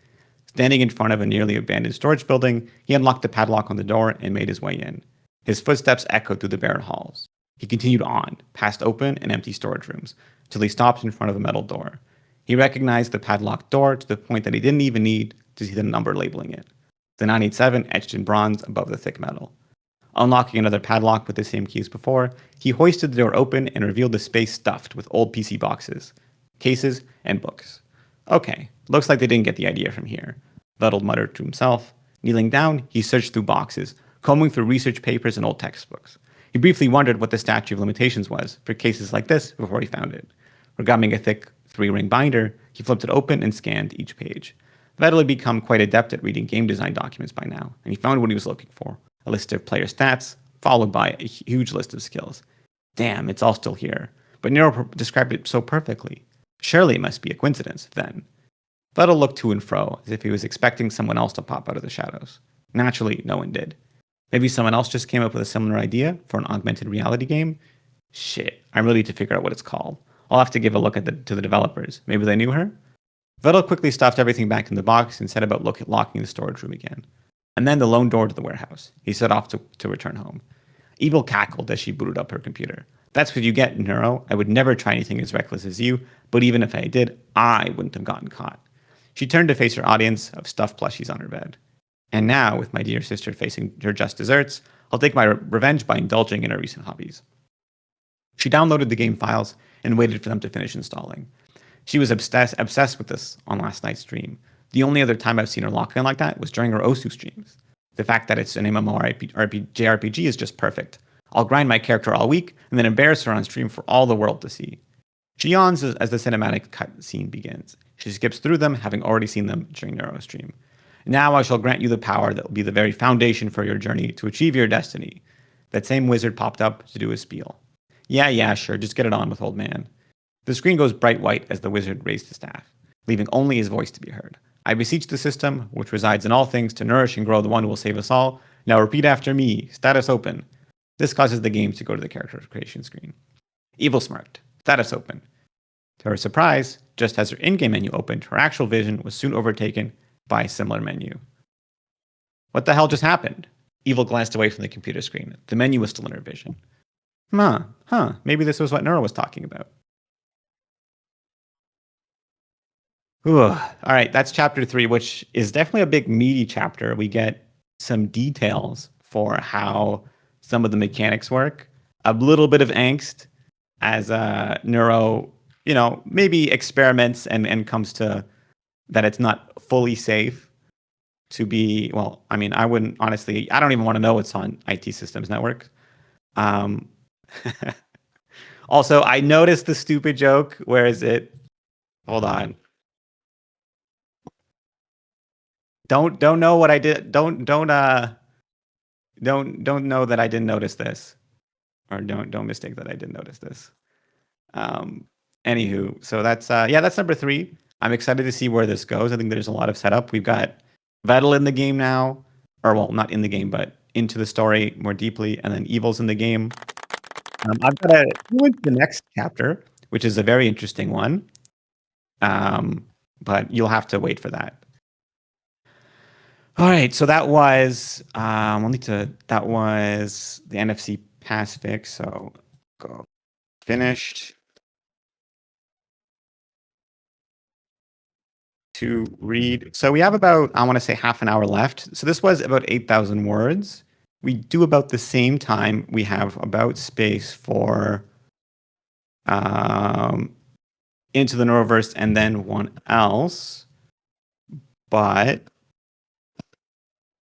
Standing in front of a nearly abandoned storage building, he unlocked the padlock on the door and made his way in. His footsteps echoed through the barren halls. He continued on, past open and empty storage rooms, till he stopped in front of a metal door. He recognized the padlocked door to the point that he didn't even need to see the number labeling it. The 987 etched in bronze above the thick metal. Unlocking another padlock with the same key as before, he hoisted the door open and revealed a space stuffed with old PC boxes, cases, and books. Okay, looks like they didn't get the idea from here, Vettel muttered to himself. Kneeling down, he searched through boxes, combing through research papers and old textbooks. He briefly wondered what the statute of limitations was for cases like this before he found it. Grabbing a thick 3-ring binder, he flipped it open and scanned each page. Vettel had become quite adept at reading game design documents by now, and he found what he was looking for, a list of player stats, followed by a huge list of skills. Damn, it's all still here. But Nero described it so perfectly. Surely it must be a coincidence, then. Vettel looked to and fro, as if he was expecting someone else to pop out of the shadows. Naturally, no one did. Maybe someone else just came up with a similar idea for an augmented reality game? Shit, I really need to figure out what it's called. I'll have to give a look to the developers. Maybe they knew her? Vettel quickly stuffed everything back in the box and set about locking the storage room again. And then the lone door to the warehouse. He set off to return home. Evil cackled as she booted up her computer. That's what you get, Neuro. I would never try anything as reckless as you, but even if I did, I wouldn't have gotten caught. She turned to face her audience of stuffed plushies on her bed. And now, with my dear sister facing her just desserts, I'll take my revenge by indulging in her recent hobbies. She downloaded the game files and waited for them to finish installing. She was obsessed with this on last night's stream. The only other time I've seen her lock in like that was during her Osu streams. The fact that it's an JRPG is just perfect. I'll grind my character all week and then embarrass her on stream for all the world to see. She yawns as the cinematic cutscene begins. She skips through them, having already seen them during Neuro stream. Now I shall grant you the power that will be the very foundation for your journey to achieve your destiny. That same wizard popped up to do his spiel. Yeah, sure, just get it on with, old man. The screen goes bright white as the wizard raised his staff, leaving only his voice to be heard. I beseech the system, which resides in all things, to nourish and grow the one who will save us all. Now repeat after me. Status open. This causes the game to go to the character creation screen. Evil smirked. Status open. To her surprise, just as her in-game menu opened, her actual vision was soon overtaken by a similar menu. What the hell just happened? Evil glanced away from the computer screen. The menu was still in her vision. Maybe this was what Neuro was talking about. All right, that's chapter 3, which is definitely a big meaty chapter. We get some details for how some of the mechanics work. A little bit of angst as Neuro, maybe experiments and comes to that it's not fully safe to be. Well, I mean, I wouldn't honestly. I don't even want to know what's on IT Systems Network. Um, also, I noticed the stupid joke. Where is it? Hold on. Don't know what I did. Don't know that I didn't notice this, or don't mistake that I didn't notice this. Um, Anywho, so that's that's number 3. I'm excited to see where this goes. I think there's a lot of setup. We've got Vettel in the game now, or well, not in the game, but into the story more deeply, and then Evil's in the game. I've got to go into the next chapter, which is a very interesting one. But you'll have to wait for that. All right, so that was that was the NFC Passfic. So go finished to read. So we have about, I want to say, half an hour left. So this was about 8,000 words. We do about the same time. We have about space for Into the Neuroverse and then one else, but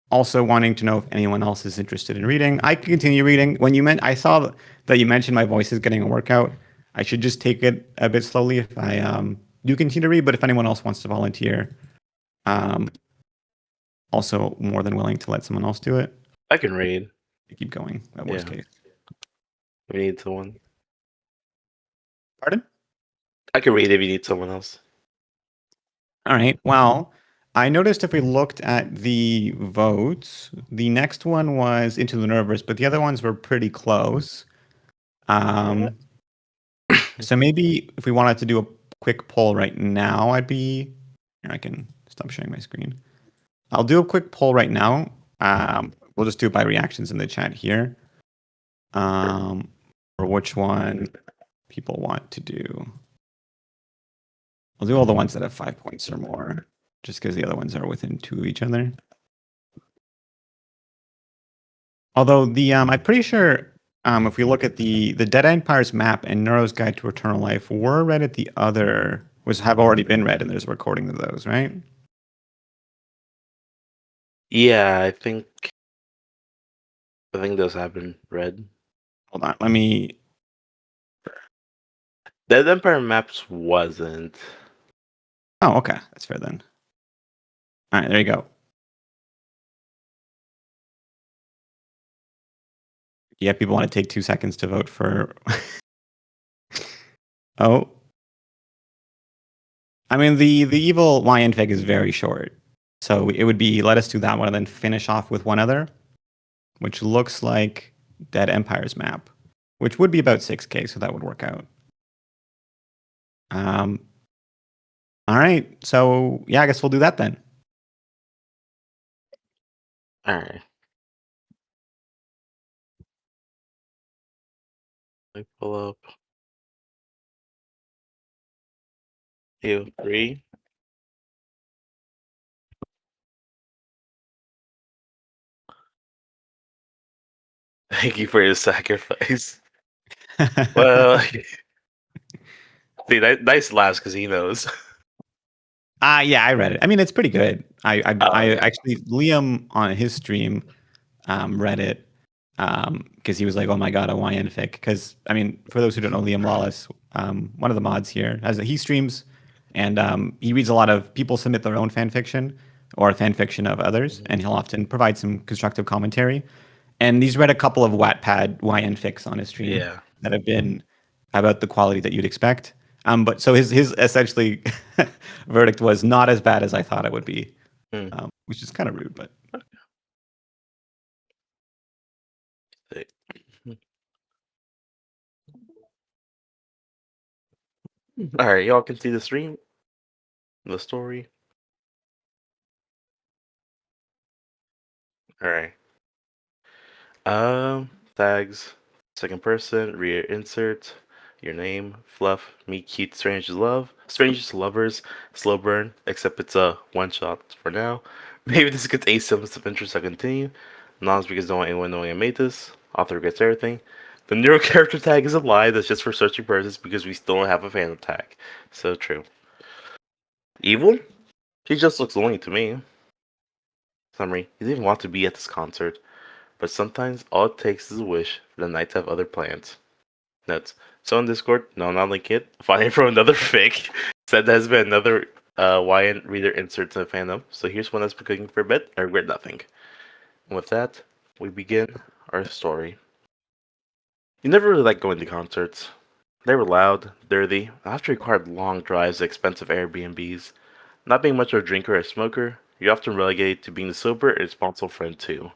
also wanting to know if anyone else is interested in reading. I can continue reading. When I saw that you mentioned my voice is getting a workout. I should just take it a bit slowly if I do continue to read. But if anyone else wants to volunteer, also more than willing to let someone else do it. I can read. Keep going. At worst case. We need someone. Pardon? I can read if you need someone else. All right. Well, I noticed if we looked at the votes, the next one was Into the Neuroverse, but the other ones were pretty close. So maybe if we wanted to do a quick poll right now, I can stop sharing my screen. I'll do a quick poll right now. We'll just do it by reactions in the chat here. For which one people want to do. I'll do all the ones that have 5 points or more, just because the other ones are within 2 of each other. Although I'm pretty sure if we look at the Dead Empires map and Neuro's Guide to Eternal Life were read at the other, have already been read, and there's a recording of those, right? Yeah, I think those have been read. Hold on, let me. Dead Empire maps wasn't. Oh, okay, that's fair then. All right, there you go. Yeah, people want to take 2 seconds to vote for. Oh. I mean, the evil YN fig is very short. So it would be, let us do that one and then finish off with one other, which looks like Dead Empires map, which would be about 6K, so that would work out. All right. So, yeah, I guess we'll do that then. All right. Let me pull up. You 3. Thank you for your sacrifice. Well, see, nice laughs because he knows. Yeah, I read it. I mean, it's pretty good. I yeah. actually, Liam on his stream read it because he was like, "Oh my god, a YN fic." Because I mean, for those who don't know, Liam Lawless, one of the mods here, he streams and he reads a lot of people submit their own fan fiction or fan fiction of others, and he'll often provide some constructive commentary. And he's read a couple of Wattpad YN fics on his stream that have been about the quality that you'd expect. But so his essentially verdict was not as bad as I thought it would be, which is kind of rude, but. Alright, y'all can see the stream, the story. Alright. Tags, second person, rear insert, your name, fluff, meet cute strangest lovers, slow burn, except it's a one shot for now. Maybe this contains some interest I continue. Nons because don't want anyone knowing I made this. Author gets everything. The neuro character tag is a lie that's just for searching purposes because we still don't have a fandom tag. So true. Evil? She just looks lonely to me. Summary. He didn't want to be at this concert. But sometimes all it takes is a wish for the night to have other plans. Notes. So on Discord, no, not link it. Finding from another fic said there has been another YN reader insert to the fandom. So here's one that's been cooking for a bit. I regret nothing. And with that, we begin our story. You never really liked going to concerts. They were loud, dirty, and often required long drives to expensive Airbnbs. Not being much of a drinker or a smoker, you're often relegated to being the sober and responsible friend too.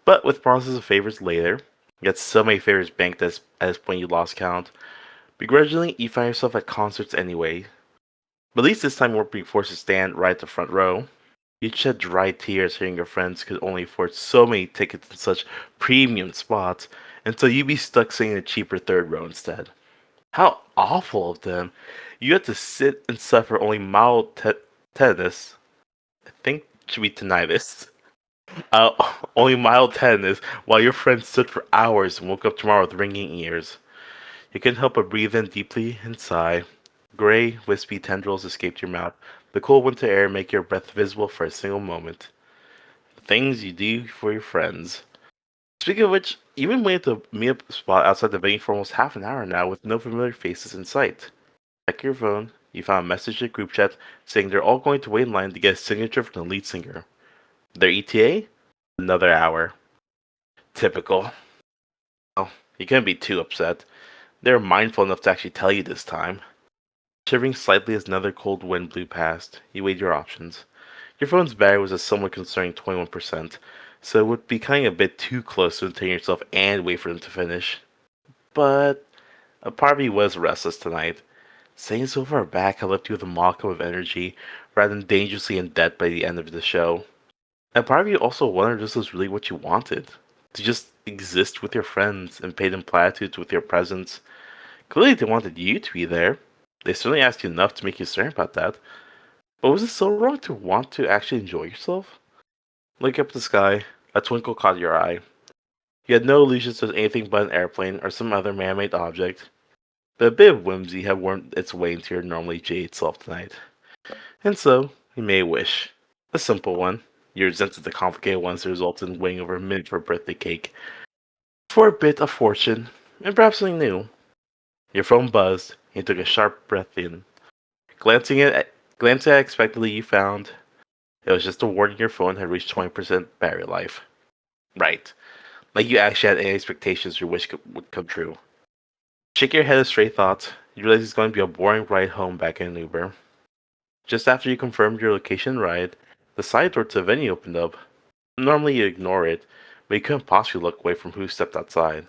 But with promises of favors later, you got so many favors banked at this point you lost count. Begrudgingly, you find yourself at concerts anyway. But at least this time you weren't being forced to stand right at the front row. You'd shed dry tears hearing your friends could only afford so many tickets in such premium spots, and so you'd be stuck sitting in a cheaper third row instead. How awful of them! You had to sit and suffer only mild tetanus. I think it should be tinnitus. Uh, Only mild tetanus while your friend stood for hours and woke up tomorrow with ringing ears. You couldn't help but breathe in deeply and sigh. Gray, wispy tendrils escaped your mouth. The cool winter air make your breath visible for a single moment. The things you do for your friends. Speaking of which, you've been waiting at the meetup spot outside the venue for almost half an hour now with no familiar faces in sight. Check your phone. You found a message in the group chat saying they're all going to wait in line to get a signature from the lead singer. Their ETA? Another hour. Typical. Well, you couldn't be too upset. They were mindful enough to actually tell you this time. Shivering slightly as another cold wind blew past, you weighed your options. Your phone's battery was a somewhat concerning 21%, so it would be coming a bit too close to entertain yourself and wait for them to finish. But a part of you was restless tonight. Staying so far back had left you with a modicum of energy, rather than dangerously in debt by the end of the show. And part of you also wondered if this was really what you wanted. To just exist with your friends and pay them platitudes with your presence. Clearly they wanted you to be there. They certainly asked you enough to make you certain about that. But was it so wrong to want to actually enjoy yourself? Looking up at the sky, a twinkle caught your eye. You had no illusions to anything but an airplane or some other man-made object. But a bit of whimsy had wormed its way into your normally jaded self tonight. And so, you made a wish. A simple one. You resented the complicated ones that resulted in waiting over a minute for a birthday cake. For a bit of fortune, and perhaps something new. Your phone buzzed, and you took a sharp breath in. Glancing at it expectantly, you found it was just a warning your phone had reached 20% battery life. Right. Like you actually had any expectations your wish would come true. Shake your head of stray thoughts, you realize it's going to be a boring ride home back in an Uber. Just after you confirmed your location and ride, the side door to the venue opened up. Normally you ignore it, but you couldn't possibly look away from who stepped outside.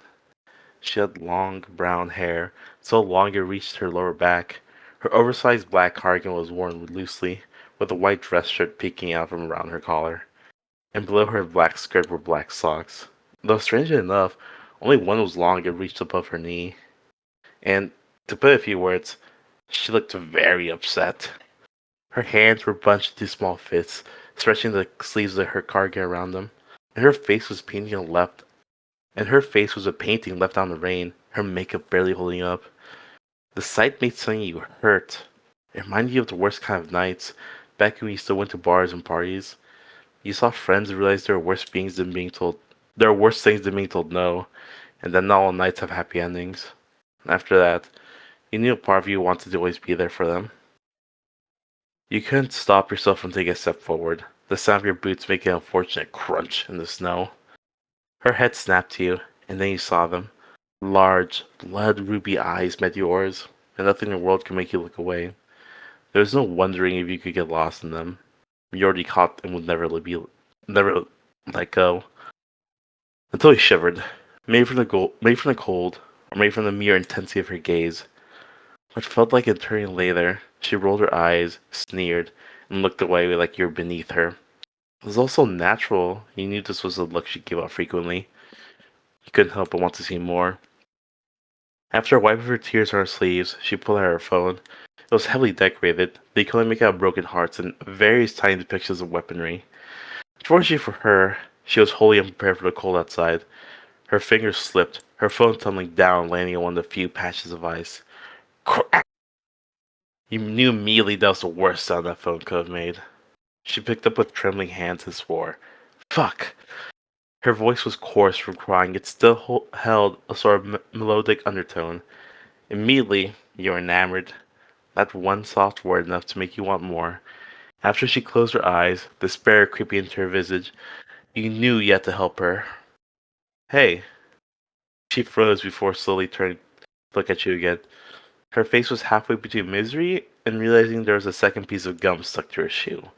She had long brown hair, so long it reached her lower back. Her oversized black cardigan was worn loosely, with a white dress shirt peeking out from around her collar. And below her black skirt were black socks. Though strangely enough, only one was long and reached above her knee. And, to put a few words, she looked very upset. Her hands were bunched into small fists, stretching the sleeves of her cardigan around them, and her face was a painting left on the rain, her makeup barely holding up. The sight made something you hurt. It reminded you of the worst kind of nights, back when you still went to bars and parties. You saw friends and realized there are worse things than being told no, and that not all nights have happy endings. After that, you knew a part of you wanted to always be there for them. You couldn't stop yourself from taking a step forward, the sound of your boots making an unfortunate crunch in the snow. Her head snapped to you, and then you saw them. Large, blood ruby eyes met yours, and nothing in the world could make you look away. There was no wondering if you could get lost in them. You already caught and would never let go. Until he shivered, maybe from the cold, or maybe from the mere intensity of her gaze. What felt like a turning later, she rolled her eyes, sneered, and looked away like you were beneath her. It was also natural. He knew this was a look she gave out frequently. He couldn't help but want to see more. After wiping her tears on her sleeves, she pulled out her phone. It was heavily decorated, but you could only make out broken hearts and various tiny depictions of weaponry. Unfortunately for her, she was wholly unprepared for the cold outside. Her fingers slipped, her phone tumbling down, landing on one of the few patches of ice. Crack! You knew immediately that was the worst sound that phone could have made. She picked up with trembling hands and swore, "Fuck!" Her voice was coarse from crying, it still held a sort of melodic undertone. Immediately, you were enamored. That one soft word enough to make you want more. After she closed her eyes, despair creeping into her visage, you knew you had to help her. "Hey." She froze before slowly turning to look at you again. Her face was halfway between misery and realizing there was a second piece of gum stuck to her shoe.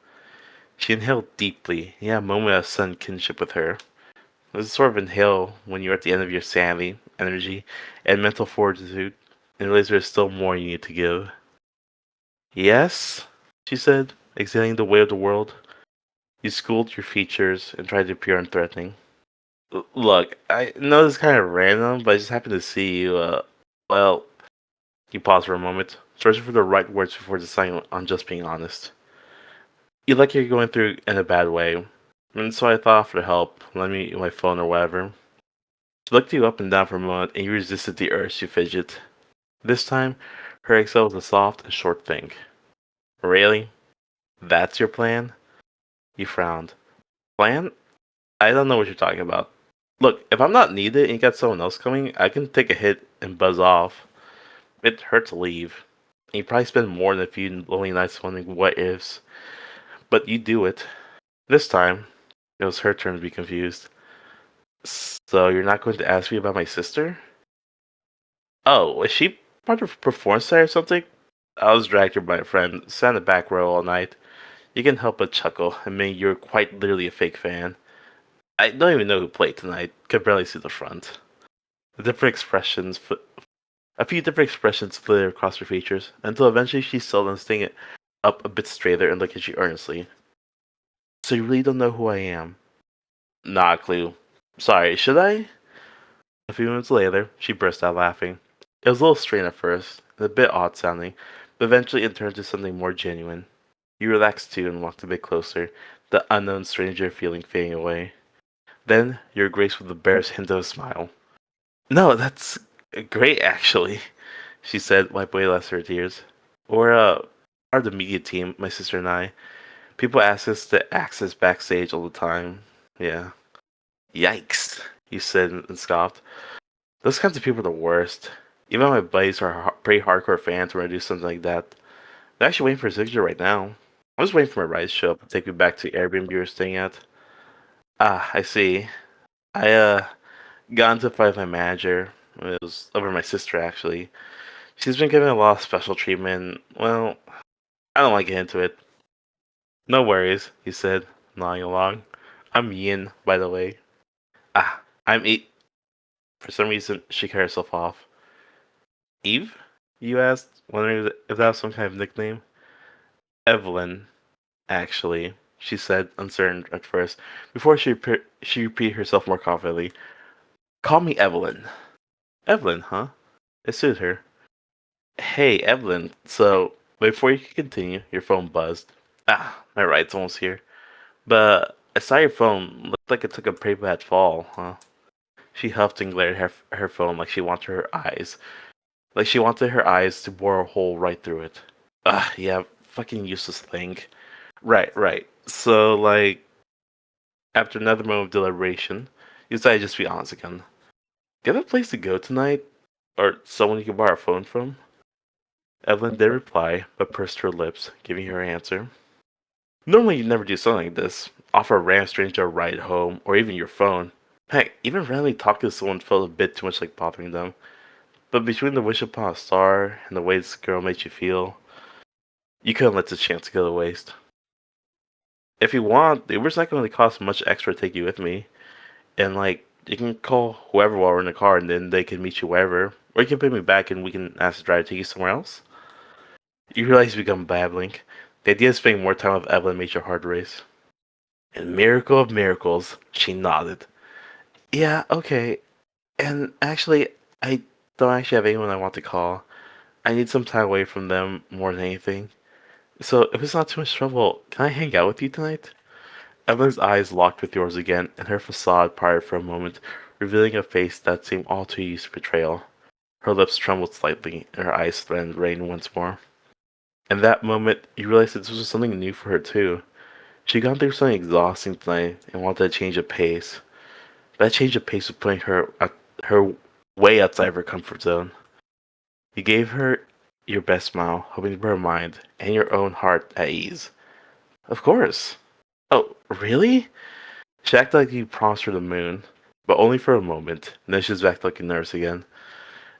She inhaled deeply. He had a moment of sudden kinship with her. It was a sort of inhale when you're at the end of your sanity, energy, and mental fortitude, and realize there's still more you need to give. "Yes?" she said, exhaling the weight of the world. You schooled your features and tried to appear unthreatening. Look, I know this is kind of random, but I just happened to see you, well, you paused for a moment, searching for the right words before deciding on just being honest. "You like you're going through in a bad way, and so I thought for help, lend me my phone or whatever." She looked you up and down for a moment, and you resisted the urge to fidget. This time, her exhale was a soft and short thing. "Really? That's your plan?" You frowned. "Plan? I don't know what you're talking about. Look, if I'm not needed and you got someone else coming, I can take a hit and buzz off. It hurt to leave. And you probably spend more than a few lonely nights wondering what ifs. But you do it. This time, it was her turn to be confused. So you're not going to ask me about my sister? Oh, is she part of a performance site or something? I was dragged here by a friend, sat in the back row all night. You can help but chuckle, admitting you're quite literally a fake fan. I don't even know who played tonight. Could barely see the front. The different expressions, a few different expressions flitted across her features, until eventually she settled on staying it up a bit straighter and looked at you earnestly. "So you really don't know who I am?" "Not a clue. Sorry, should I?" A few minutes later, she burst out laughing. It was a little strange at first, and a bit odd sounding, but eventually it turned to something more genuine. You relaxed too and walked a bit closer, the unknown stranger feeling fading away. Then you were graced with the barest hint of a smile. "No, that's great, actually," she said, wiping away the last of her tears. "We're, part of the media team, my sister and I. People ask us to access backstage all the time. Yeah." "Yikes," you said and scoffed. "Those kinds of people are the worst. Even my buddies who are pretty hardcore fans when I do something like that. They're actually waiting for a signature right now. I'm just waiting for my ride to show up and take me back to the Airbnb we were staying at." "Ah, I see. I, got into a fight with my manager. It was over my sister, actually. She's been given a lot of special treatment. Well, I don't want to get into it." "No worries," he said, nodding along. "I'm Yin, by the way." "Ah, I'm E." For some reason, she cut herself off. "Eve?" you asked, wondering if that was some kind of nickname. "Evelyn, actually," she said, uncertain at first, before she repeated herself more confidently. "Call me Evelyn." "Evelyn, huh?" It suited her. "Hey, Evelyn, so before you could continue, your phone buzzed. Ah, my ride's almost here. But I saw your phone. Looked like it took a pretty bad fall, huh?" She huffed and glared at her phone like she wanted her eyes to bore a hole right through it. "Ah, yeah, fucking useless thing." Right, right. So, like, after another moment of deliberation, you decided to just be honest again. "Do you have a place to go tonight? Or someone you can borrow a phone from?" Evelyn didn't reply, but pursed her lips, giving her answer. "Normally you'd never do something like this. Offer a random stranger a ride home, or even your phone. Heck, even randomly talking to someone felt a bit too much like bothering them. But between the wish upon a star and the way this girl made you feel, you couldn't let this chance go to waste. If you want, the Uber's not going to cost much extra to take you with me. And, like, you can call whoever while we're in the car, and then they can meet you wherever. Or you can pay me back and we can ask the driver to take you somewhere else." You realize you become babbling. The idea of spending more time with Evelyn made your heart race. And miracle of miracles, she nodded. Yeah, okay. And actually, I don't actually have anyone I want to call. I need some time away from them more than anything. So if it's not too much trouble, can I hang out with you tonight? Evelyn's eyes locked with yours again, and her facade parted for a moment, revealing a face that seemed all too used to betrayal. Her lips trembled slightly, and her eyes threatened rain once more. In that moment, you realized that this was something new for her too. She'd gone through something exhausting tonight and wanted a change of pace. That change of pace was putting her way outside of her comfort zone. You gave her your best smile, hoping to put her mind and your own heart at ease. Of course. Oh, really? She acted like you promised her the moon, but only for a moment, and then she was back looking nervous again.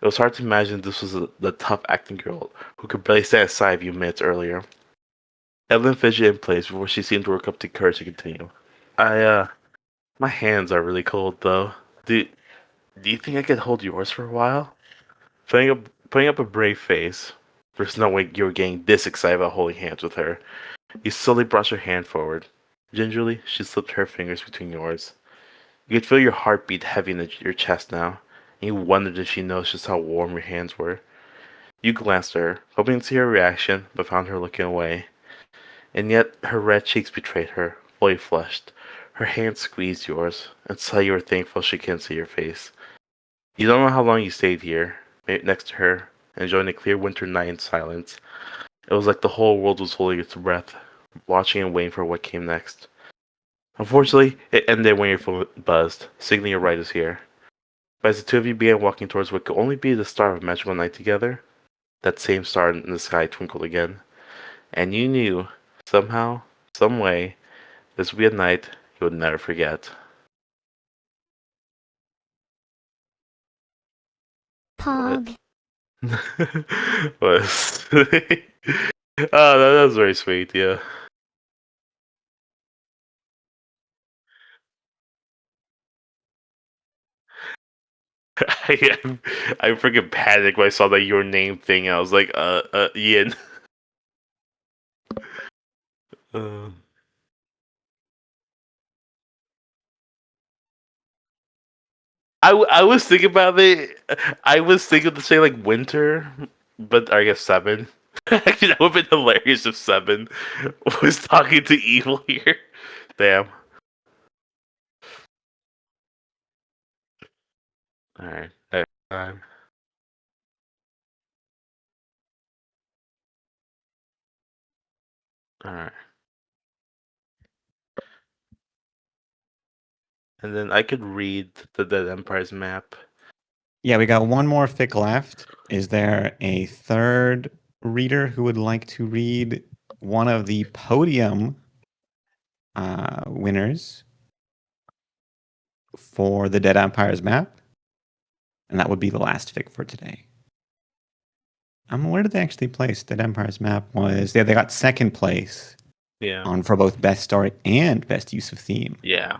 It was hard to imagine this was the tough acting girl who could barely stand aside a few minutes earlier. Evelyn fidgeted in place before she seemed to work up to courage to continue. My hands are really cold though. Do, do you think I could hold yours for a while? Putting up a brave face. There's no way you were getting this excited about holding hands with her. You slowly brought your hand forward. Gingerly, she slipped her fingers between yours. You could feel your heartbeat heavy in your chest now, and you wondered if she noticed just how warm your hands were. You glanced at her, hoping to see her reaction, but found her looking away. And yet her red cheeks betrayed her, fully flushed. Her hand squeezed yours, and saw you were thankful she couldn't see your face. You don't know how long you stayed here, next to her, enjoying the clear winter night in silence. It was like the whole world was holding its breath, watching and waiting for what came next. Unfortunately, it ended when your phone buzzed, signaling your ride is here. But as the two of you began walking towards what could only be the start of a magical night together, that same star in the sky twinkled again. And you knew, somehow, some way, this would be a night you would never forget. What? Pog. Was oh, that was very sweet, yeah. I, I freaking panicked when I saw that your name thing. I was like, Ian. Uh, I was thinking about it. I was thinking to say like winter, but I guess seven. Actually, that would have been hilarious if seven was talking to evil here. Damn. All right. Next time. All right. And then I could read the Dead Empire's map. Yeah, we got one more fic left. Is there a third reader who would like to read one of the podium winners for the Dead Empires map? And that would be the last fic for today. Where did they actually place? Dead Empires map was they got second place Yeah. on for both best story and best use of theme. Yeah.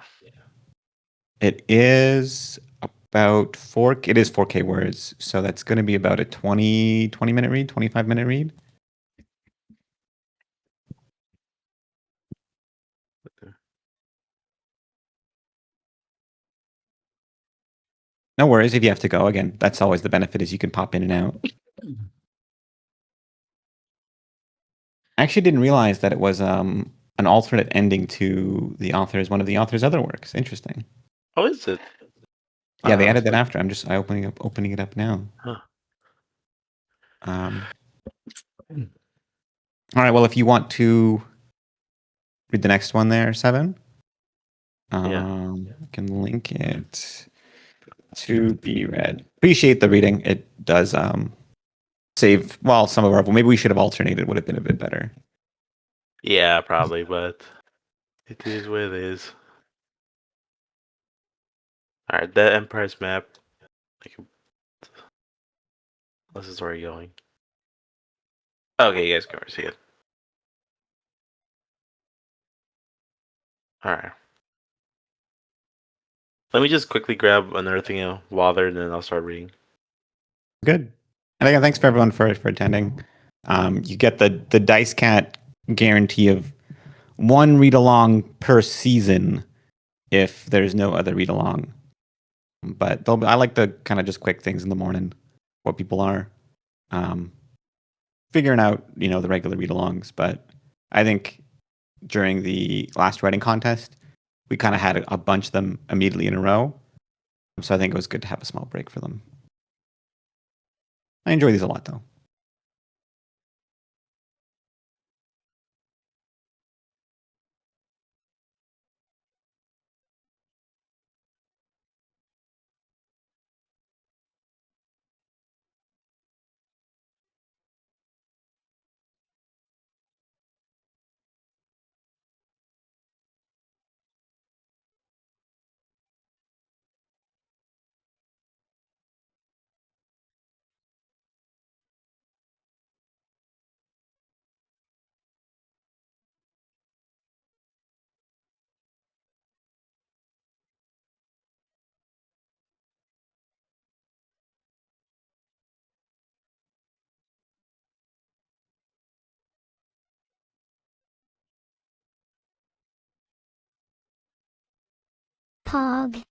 It is about 4K words, so that's going to be about a 20 minute read, 25-minute read. No worries if you have to go. Again, that's always the benefit is you can pop in and out. I actually didn't realize that it was an alternate ending to one of the author's other works. Interesting. Oh, is it? Yeah, they added that after. I'm just opening it up now. Huh. All right. Well, if you want to read the next one there, Seven. I can link it to be read. Appreciate the reading. It does save some of our. Maybe we should have alternated. Would have been a bit better. Yeah, probably, but it is what it is. All right, that Empire's map. This is where you're going. Okay, you guys can see it. All right. Let me just quickly grab another thing while there, and then I'll start reading. Good. And again, thanks for everyone for attending. You get the Dice Cat guarantee of one read along per season if there's no other read along. But I like the kind of just quick things in the morning, what people are figuring out, the regular read alongs. But I think during the last writing contest, we kind of had a bunch of them immediately in a row. So I think it was good to have a small break for them. I enjoy these a lot, though. Pog.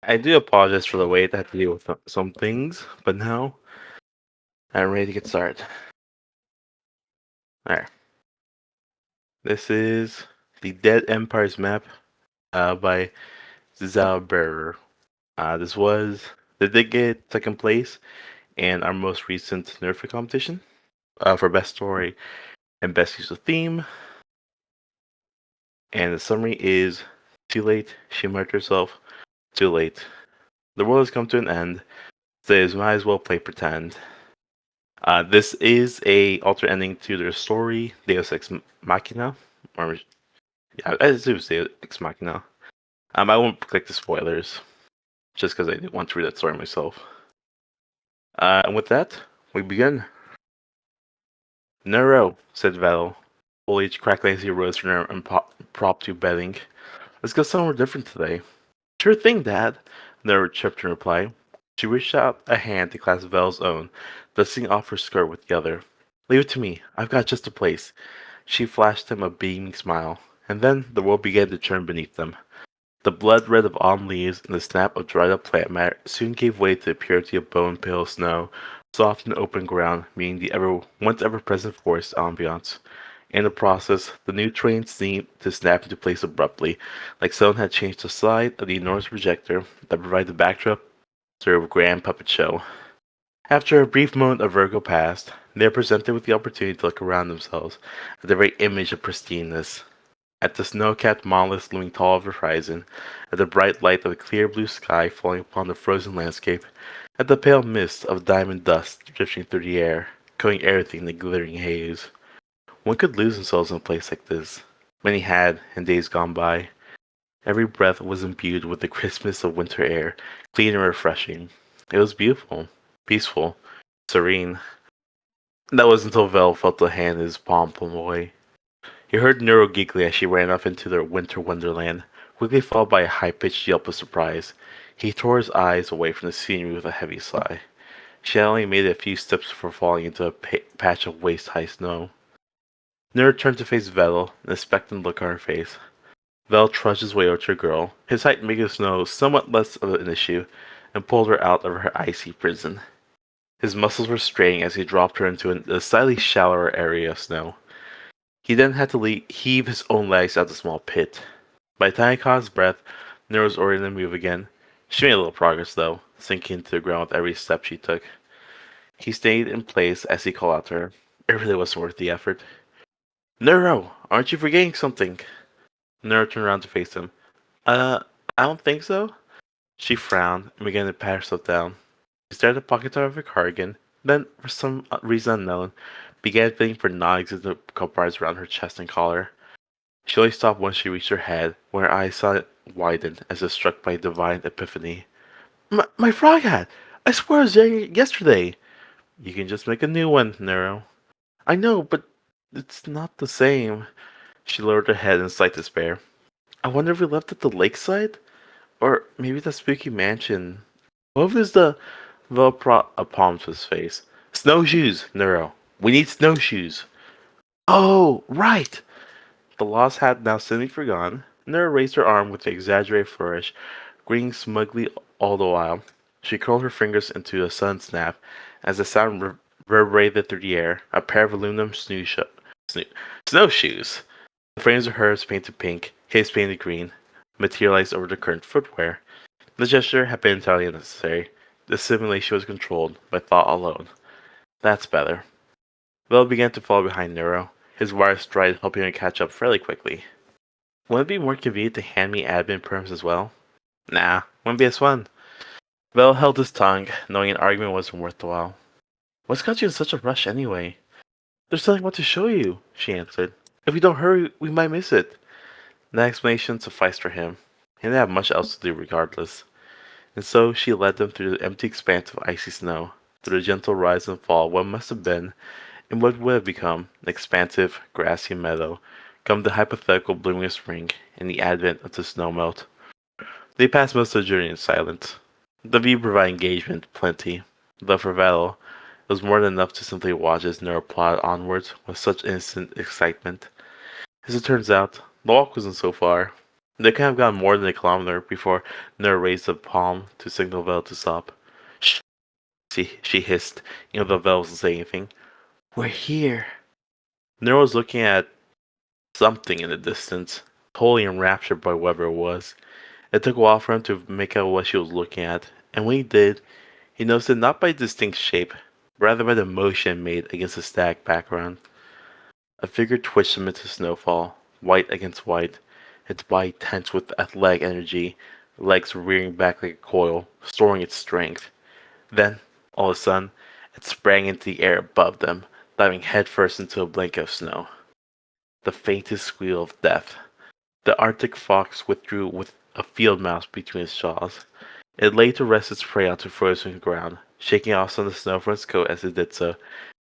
I do apologize for the wait. I had to deal with some things, but now I'm ready to get started. Alright. This is the Dead Empires map by Zauberer. They did get second place in our most recent Nerf competition for best story and best use of theme. And the summary is: too late, she murdered herself. Too late. The world has come to an end, so you might as well play pretend. This is a alternate ending to their story, Deus Ex Machina. Or, yeah, I assume it's Deus Ex Machina. I won't click the spoilers, just because I didn't want to read that story myself. And with that, we begin. Neuro, said Val. Foliage crackling as he rose from her and propped to bedding. Let's go somewhere different today. Sure thing, Dad, Neuro chirped in reply. She reached out a hand to clasp Vel's own, dusting off her skirt with the other. Leave it to me. I've got just the place. She flashed him a beaming smile, and then the world began to churn beneath them. The blood red of autumn leaves and the snap of dried up plant matter soon gave way to the purity of bone-pale snow, soft and open ground, meeting the once ever-present forest ambiance. In the process, the new train seemed to snap into place abruptly, like someone had changed the slide of the enormous projector that provided the backdrop to a grand puppet show. After a brief moment of vertigo passed, they were presented with the opportunity to look around themselves at the very image of pristineness. At the snow-capped monoliths looming tall over the horizon, at the bright light of the clear blue sky falling upon the frozen landscape, at the pale mist of diamond dust drifting through the air, coating everything in the glittering haze. One could lose themselves in a place like this. Many had in days gone by. Every breath was imbued with the crispness of winter air, clean and refreshing. It was beautiful, peaceful, serene. That was until Vel felt the hand in his palm pull away. He heard Neuro giggling as she ran off into their winter wonderland, quickly followed by a high-pitched yelp of surprise. He tore his eyes away from the scenery with a heavy sigh. She had only made a few steps before falling into a patch of waist-high snow. Neuro turned to face Vel, an expectant look on her face. Vel trudged his way over to the girl, his height making the snow somewhat less of an issue, and pulled her out of her icy prison. His muscles were straining as he dropped her into a slightly shallower area of snow. He then had to heave his own legs out the small pit. By the time he caught his breath, Nero was already in the move again. She made a little progress, though, sinking to the ground with every step she took. He stayed in place as he called out to her. It really wasn't worth the effort. Nero, aren't you forgetting something? Nero turned around to face him. I don't think so. She frowned and began to pat herself down. She stared at the pocket of her cardigan, then, for some reason unknown, began feeling for non-existent compartments around her chest and collar. She only stopped once she reached her head, when her eyes saw it widen as if struck by a divine epiphany. My frog hat! I swear I was there yesterday! You can just make a new one, Nero. I know, but it's not the same. She lowered her head in slight despair. I wonder if we left at the lakeside? Or maybe the spooky mansion. What if there's the Velcro a palm to his face? Snowshoes, Nero. We need snowshoes. Oh, right! The lost hat now suddenly forgone. Nero raised her arm with an exaggerated flourish, grinning smugly all the while. She curled her fingers into a sudden snap as the sound reverberated through the air. A pair of aluminum snowshoes. The frames of hers painted pink, his painted green, materialized over the current footwear. The gesture had been entirely unnecessary. The simulation was controlled by thought alone. That's better. Vel began to follow behind Nero, his wire stride helping her catch up fairly quickly. Wouldn't it be more convenient to hand me admin perms as well? Nah, wouldn't be as fun. Vel held his tongue, knowing an argument wasn't worth the while. What's got you in such a rush anyway? There's something I want to show you, she answered. If we don't hurry, we might miss it. That explanation sufficed for him. He didn't have much else to do regardless. And so she led them through the empty expanse of icy snow, through the gentle rise and fall of what must have been, and what would have become, an expansive, grassy meadow, come the hypothetical blooming of spring, and the advent of the snowmelt. They passed most of the journey in silence. The view provided engagement, plenty. Though for Val, it was more than enough to simply watch as Nero plodded onwards with such innocent excitement. As it turns out, the walk wasn't so far. They could have gone more than a kilometer before Nero raised a palm to signal Vel to stop. Shh! She hissed, even though Vel wasn't saying anything. We're here. Nero was looking at something in the distance, wholly enraptured by whatever it was. It took a while for him to make out what she was looking at, and when he did, he noticed it not by distinct shape, but rather by the motion made against the static background. A figure twitched amid the snowfall, white against white, its body tense with athletic energy, legs rearing back like a coil, storing its strength. Then, all of a sudden, it sprang into the air above them, diving headfirst into a blanket of snow. The faintest squeal of death. The Arctic fox withdrew with a field mouse between its jaws. It lay to rest its prey onto frozen ground, shaking off some of the snow from its coat as it did so,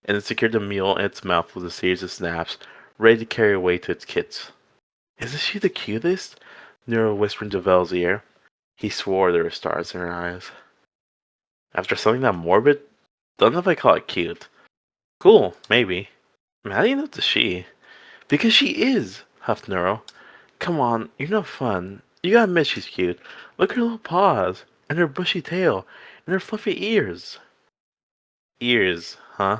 and it secured the meal in its mouth with a series of snaps, ready to carry away to its kits. Isn't she the cutest? Nero whispered into Vel's ear. He swore there were stars in her eyes. After something that morbid? Don't know if I call it cute. Cool, maybe. How do you know it's a she? Because she is, huffed Nero. Come on, you're no fun. You gotta admit she's cute. Look at her little paws, and her bushy tail, and her fluffy ears. Ears, huh?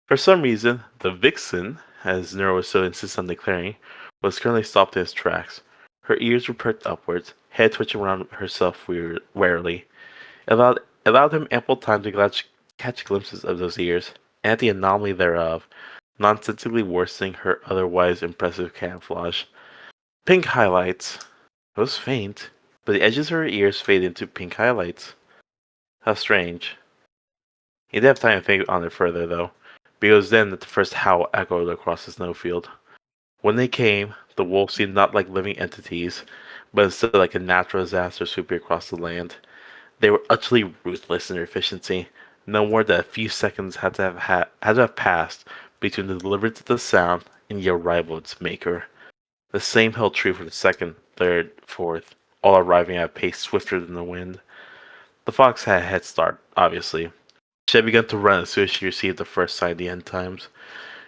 For some reason, the vixen, as Nero was so insistent on declaring, was currently stopped in its tracks. Her ears were perked upwards, head twitching around herself warily. It allowed him ample time to catch glimpses of those ears, and at the anomaly thereof, nonsensically worsening her otherwise impressive camouflage. Pink highlights. It was faint, but the edges of her ears faded into pink highlights. How strange. He didn't have time to think on it further, though, because then that the first howl echoed across the snowfield. When they came, the wolves seemed not like living entities, but instead like a natural disaster sweeping across the land. They were utterly ruthless in their efficiency. No more than a few seconds had to have passed between the deliverance of the sound and the arrival of its maker. The same held true for the second, third, fourth, all arriving at a pace swifter than the wind. The fox had a head start, obviously. She had begun to run as soon as she received the first sign of the end times,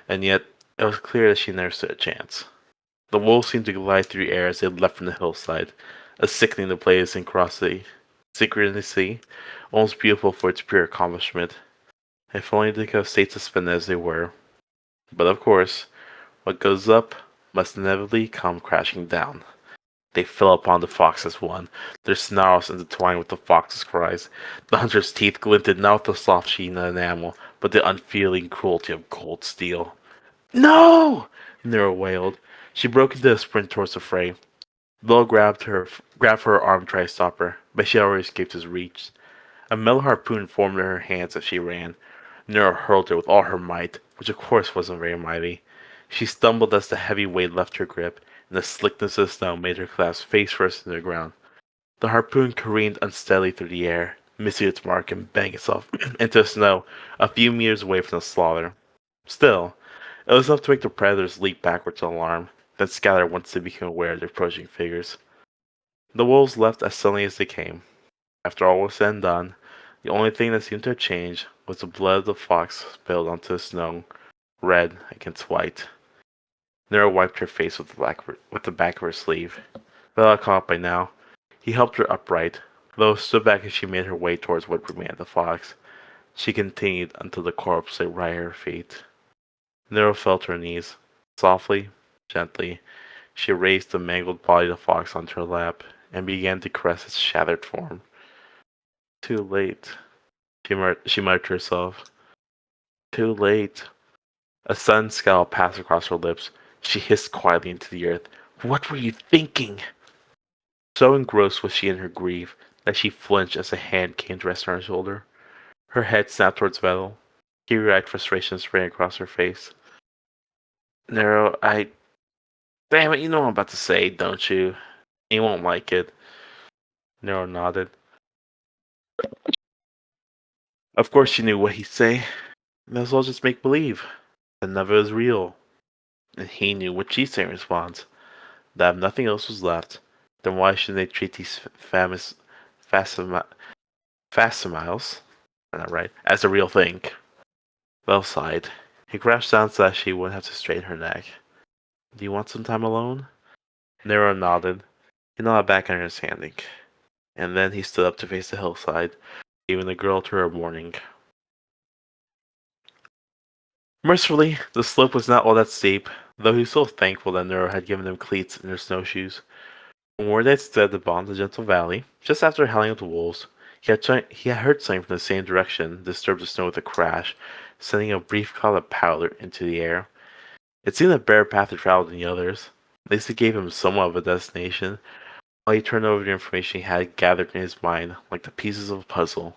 and yet it was clear that she never stood a chance. The wolves seemed to glide through the air as they leapt from the hillside, a sickening display of synchronicity, almost beautiful for its pure accomplishment. If only they could have stayed suspended as they were. But of course, what goes up must inevitably come crashing down. They fell upon the fox as one, their snarls intertwined with the fox's cries. The hunter's teeth glinted not with the soft sheen of enamel, but the unfeeling cruelty of cold steel. No! Nero wailed. She broke into a sprint towards the fray. Bill grabbed for her arm to try to stop her, but she already escaped his reach. A metal harpoon formed in her hands as she ran. Nero hurled her with all her might, which of course wasn't very mighty. She stumbled as the heavy weight left her grip, and the slickness of the snow made her collapse face first into the ground. The harpoon careened unsteadily through the air, missing its mark and banged itself into the snow a few meters away from the slaughter. Still, it was enough to make the predators leap backwards in alarm, then scatter once they became aware of the approaching figures. The wolves left as suddenly as they came. After all was said and done, the only thing that seemed to have changed was the blood of the fox spilled onto the snow, red against white. Nero wiped her face with the back of her sleeve. Without caught by now, he helped her upright, though stood back as she made her way towards what remained of the fox. She continued until the corpse lay right at her feet. Nero fell to her knees. Softly, gently, she raised the mangled body of the fox onto her lap and began to caress its shattered form. Too late, she muttered to herself. Too late. A sudden scowl passed across her lips. She hissed quietly into the earth. What were you thinking? So engrossed was she in her grief that she flinched as a hand came to rest on her shoulder. Her head snapped towards Vettel. Teary-eyed frustration sprang across her face. Nero, Damn it, you know what I'm about to say, don't you? You won't like it. Nero nodded. Of course she knew what he'd say. Might as well just make believe. That none of it was real. And he knew what she'd say in response. That if nothing else was left, then why shouldn't they treat these famous Fasimiles, am I right, as a real thing? Well sighed. He crouched down so that she wouldn't have to straighten her neck. Do you want some time alone? Nero nodded. He nodded back understanding. And then he stood up to face the hillside, leaving the girl to her mourning. Mercifully, the slope was not all that steep, though he was so thankful that Nero had given them cleats in their snowshoes. From where they had stood upon the gentle valley, just after howling of the wolves, he had heard something from the same direction disturb the snow with a crash, sending a brief cloud of powder into the air. It seemed a better path to travel than the others. At least it gave him somewhat of a destination, while he turned over the information he had gathered in his mind like the pieces of a puzzle.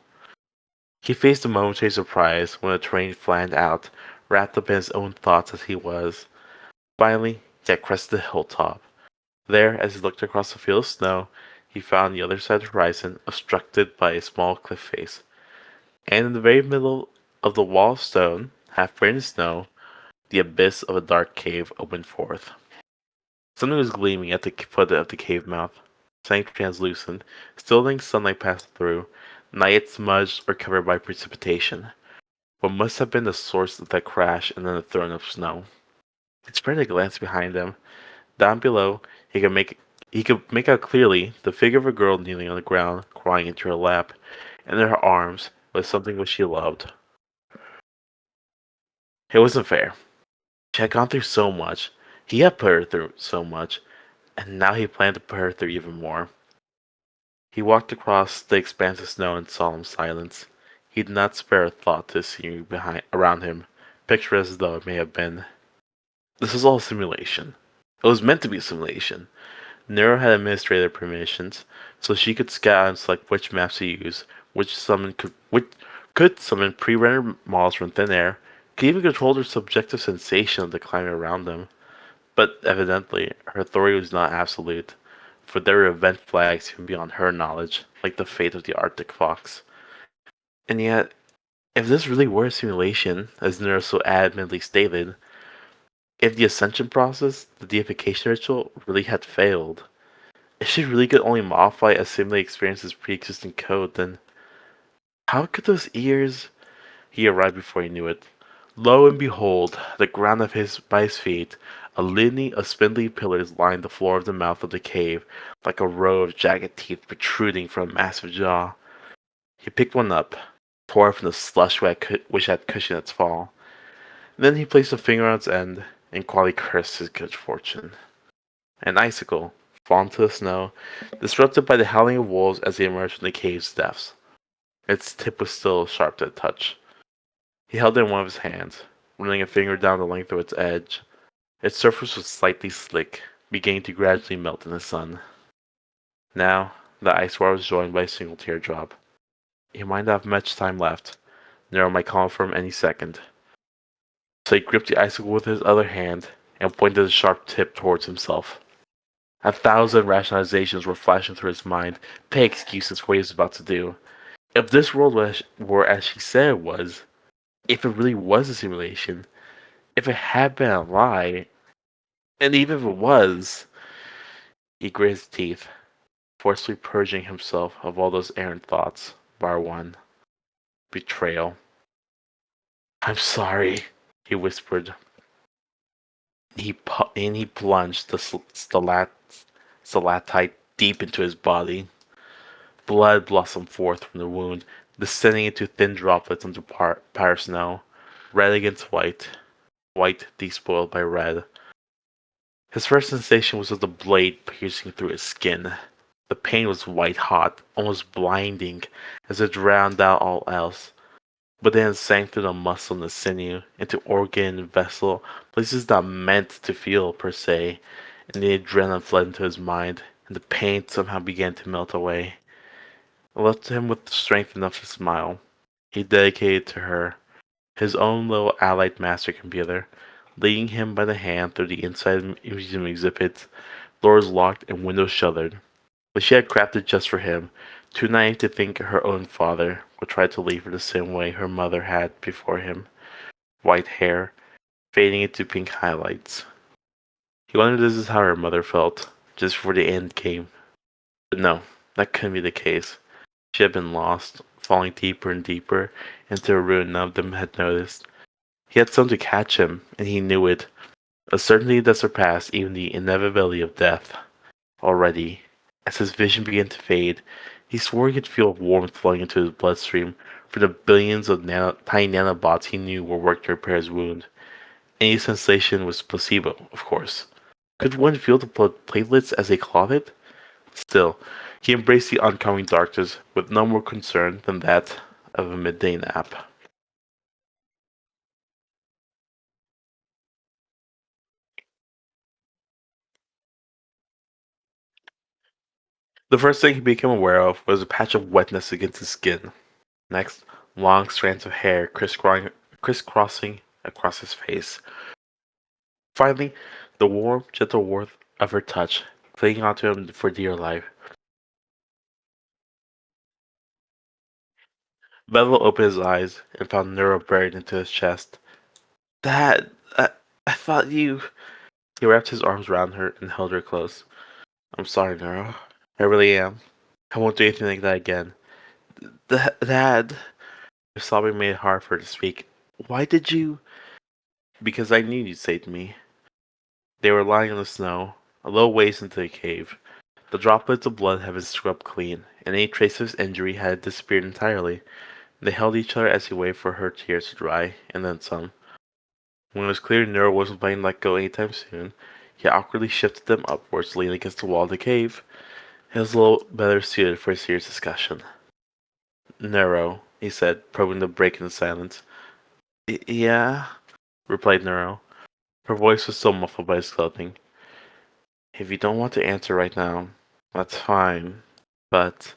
He faced a momentary surprise when the terrain flattened out, wrapped up in his own thoughts as he was. Finally, he had crested the hilltop. There, as he looked across the field of snow, he found the other side of the horizon obstructed by a small cliff face. And in the very middle of the wall of stone, half buried in snow, the abyss of a dark cave opened forth. Something was gleaming at the foot of the cave mouth, sank translucent, still letting sunlight pass through, not yet smudged or covered by precipitation. What must have been the source of that crash and then the throne of snow? He spread a glance behind him. Down below, he could make out clearly the figure of a girl kneeling on the ground, crying into her lap, and in her arms was something which she loved. It wasn't fair. She had gone through so much. He had put her through so much, and now he planned to put her through even more. He walked across the expanse of snow in solemn silence. He did not spare a thought to the scenery around him, picture as though it may have been. This was all a simulation. It was meant to be a simulation. Nero had administrator permissions, so she could scout and select which maps to use, which could summon pre-rendered models from thin air, could even control their subjective sensation of the climate around them. But evidently, her authority was not absolute, for there were event flags even beyond her knowledge, like the fate of the Arctic fox. And yet, if this really were a simulation, as Nero so adamantly stated, if the ascension process, the deification ritual, really had failed, if she really could only modify a simulated experience's pre-existing code, then how could those ears? He arrived before he knew it. Lo and behold, the ground by his feet, a litany of spindly pillars lined the floor of the mouth of the cave, like a row of jagged teeth protruding from a massive jaw. He picked one up, tore it from the slush which had cushioned its fall. Then he placed a finger on its end and quietly cursed his good fortune. An icicle, fallen to the snow, disrupted by the howling of wolves as they emerged from the cave's depths. Its tip was still sharp to the touch. He held it in one of his hands, running a finger down the length of its edge. Its surface was slightly slick, beginning to gradually melt in the sun. Now, the ice wire was joined by a single teardrop. He might not have much time left. Nero might call from any second. So he gripped the icicle with his other hand and pointed the sharp tip towards himself. 1,000 rationalizations were flashing through his mind, pay excuses for what he was about to do. If this world were as she said it was, if it really was a simulation, if it had been a lie, and even if it was, he grit his teeth, forcefully purging himself of all those errant thoughts, bar one, betrayal. I'm sorry, he whispered. He plunged the stalactite deep into his body. Blood blossomed forth from the wound, descending into thin droplets onto powder snow, red against white, white despoiled by red. His first sensation was of the blade piercing through his skin. The pain was white hot, almost blinding, as it drowned out all else. But then it sank through the muscle and the sinew, into organ and vessel, places not meant to feel per se, and the adrenaline fled into his mind, and the pain somehow began to melt away. It left him with strength enough to smile. He dedicated to her, his own little allied master computer, leading him by the hand through the inside museum exhibits, doors locked and windows shuttered. But she had crafted just for him, too naive to think her own father would try to leave her the same way her mother had before him. White hair, fading into pink highlights. He wondered if this is how her mother felt, just before the end came. But no, that couldn't be the case. She had been lost, falling deeper and deeper into a ruin none of them had noticed. He had something to catch him, and he knew it. A certainty that surpassed even the inevitability of death. Already, as his vision began to fade, he swore he could feel warmth flowing into his bloodstream from the billions of tiny nanobots he knew were working to repair his wound. Any sensation was placebo, of course. Could one feel the blood platelets as they clotted? Still, he embraced the oncoming darkness with no more concern than that of a midday nap. The first thing he became aware of was a patch of wetness against his skin. Next, long strands of hair crisscrossing across his face. Finally, the warm, gentle warmth of her touch, clinging onto him for dear life. Bevel opened his eyes and found Neuro buried into his chest. Dad, I thought you. He wrapped his arms around her and held her close. I'm sorry, Neuro. I really am. I won't do anything like that again. Dad. Her sobbing made it hard for her to speak. Why did you? Because I knew you'd save me. They were lying on the snow, a little ways into the cave. The droplets of blood had been scrubbed clean, and any trace of his injury had disappeared entirely. They held each other as he waited for her tears to dry, and then some. When it was clear Nero wasn't planning to let go anytime soon, he awkwardly shifted them upwards, leaning against the wall of the cave. It was a little better suited for a serious discussion. Nero, he said, probing the break in the silence. Yeah, replied Nero. Her voice was so muffled by his clothing. If you don't want to answer right now, that's fine. But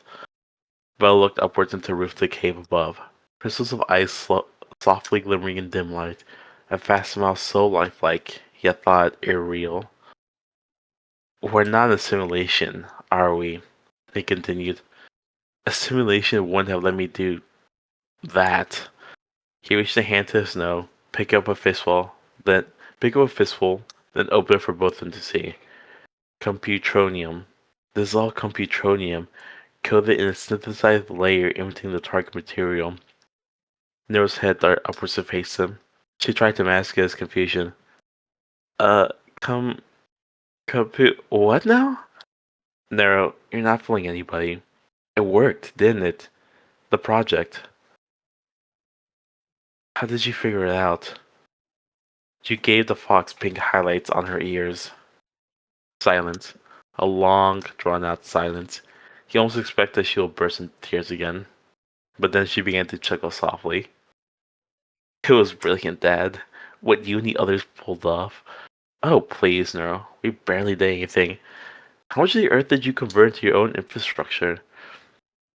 Belle looked upwards into the roof of the cave above. Crystals of ice softly glimmering in dim light. A vast smile so lifelike yet thought irreal. We're not a simulation, are we? He continued. A simulation wouldn't have let me do that. He reached a hand to his nose, then pick up a fistful, then open it for both of them to see. Computronium. This is all computronium, coated in a synthesized layer imitating the target material. Nero's head darted upwards to face him. She tried to mask his confusion. Uh, com... What now? Nero, you're not fooling anybody. It worked, didn't it? The project. How did you figure it out? You gave the fox pink highlights on her ears. Silence. A long, drawn-out silence. He almost expected she would burst into tears again. But then she began to chuckle softly. It was brilliant, Dad. What you and the others pulled off. Oh, please, Nero. We barely did anything. How much of the Earth did you convert into your own infrastructure?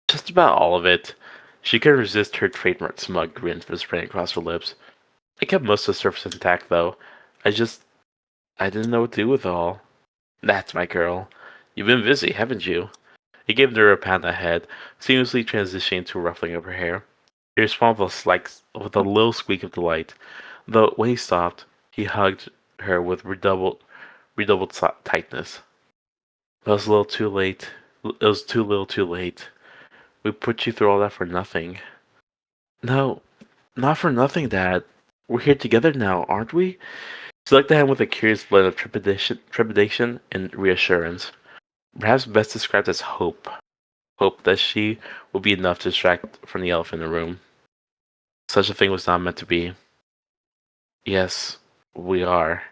Just about all of it. She couldn't resist her trademark smug grin spreading across her lips. I kept most of the surface intact, though. I didn't know what to do with it all. That's my girl. You've been busy, haven't you? He gave Nero a pat on the head, seamlessly transitioning to a ruffling of her hair. He responded with a little squeak of delight, though when he stopped, he hugged her with redoubled tightness. It was a little too late. It was too little too late. We put you through all that for nothing. No, not for nothing, Dad. We're here together now, aren't we? She looked at him with a curious blend of trepidation and reassurance. Perhaps best described as hope. Hope that she would be enough to distract from the elephant in the room. Such a thing was not meant to be. Yes, we are.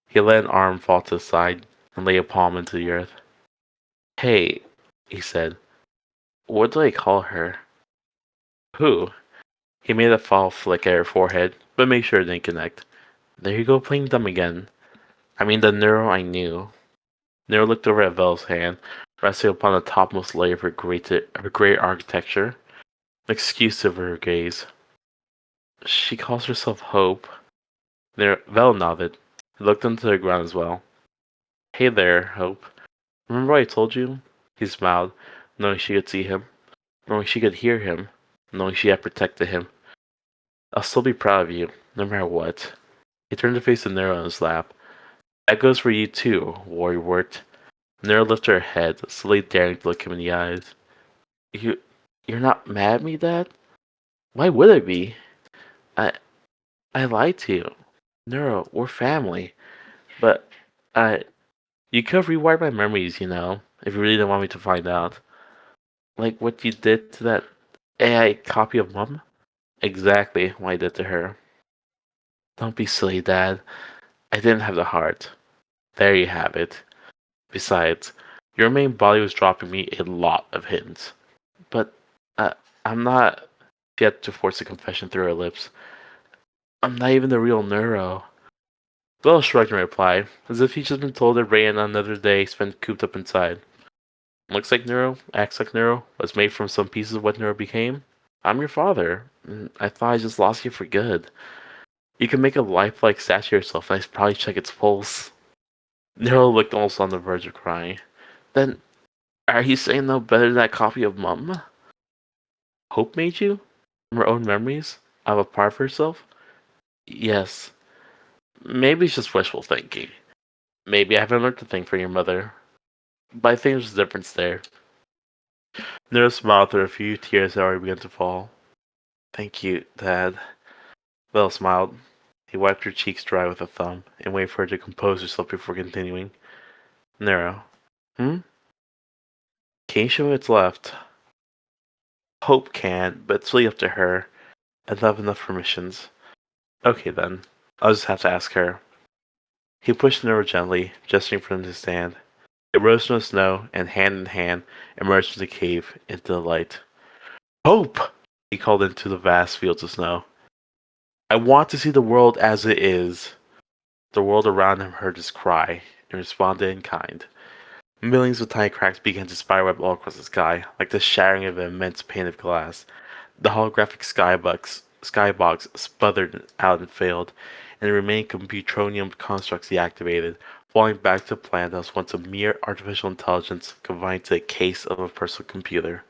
He let an arm fall to the side and lay a palm into the earth. Hey, he said. What do I call her? Who? He made a foul flick at her forehead, but made sure it didn't connect. There you go playing dumb again. I mean the Nero I knew. Nero looked over at Vel's hand, resting upon the topmost layer of her great architecture, an excuse over her gaze. She calls herself Hope. Vel nodded. He looked into the ground as well. Hey there, Hope. Remember what I told you? He smiled, knowing she could see him, knowing she could hear him, knowing she had protected him. I'll still be proud of you, no matter what. He turned to face the Nero on his lap. That goes for you too, Worrywart. Nero lifted her head, slowly daring to look him in the eyes. You're not mad at me, Dad? Why would I be? I lied to you. Nero, we're family. But, you could have rewired my memories, if you really didn't want me to find out. Like what you did to that AI copy of Mom? Exactly what I did to her. Don't be silly, Dad. I didn't have the heart. There you have it. Besides, your main body was dropping me a lot of hints. But, I'm not... She had to force a confession through her lips. I'm not even the real Neuro. Bella shrugged in reply, as if he'd just been told to rain on another day spent cooped up inside. Looks like Neuro, acts like Neuro, was made from some pieces of what Neuro became. I'm your father. I thought I just lost you for good. You can make a lifelike statue of yourself, and I'd probably check its pulse. Nero looked almost on the verge of crying. Then, are you saying no better than that copy of Mum? Hope made you? From her own memories? Of a part of herself? Yes. Maybe it's just wishful thinking. Maybe I haven't learned to think for your mother. But I think there's a difference there. Nero smiled through a few tears that already began to fall. Thank you, Dad. Belle smiled. He wiped her cheeks dry with a thumb and waited for her to compose herself before continuing. Nero. Can you show me what's left? Hope can, but it's really up to her. I don't have enough permissions. Okay then. I'll just have to ask her. He pushed Nero gently, gesturing for him to stand. It rose from the snow, and hand in hand, emerged from the cave into the light. Hope! He called into the vast fields of snow. I want to see the world as it is. The world around him heard his cry, and responded in kind. Millions of tiny cracks began to spiderweb all across the sky, like the shattering of an immense pane of glass. The holographic skybox sputtered out and failed, and the remaining computronium constructs deactivated, falling back to a planet that was once a mere artificial intelligence confined to a case of a personal computer.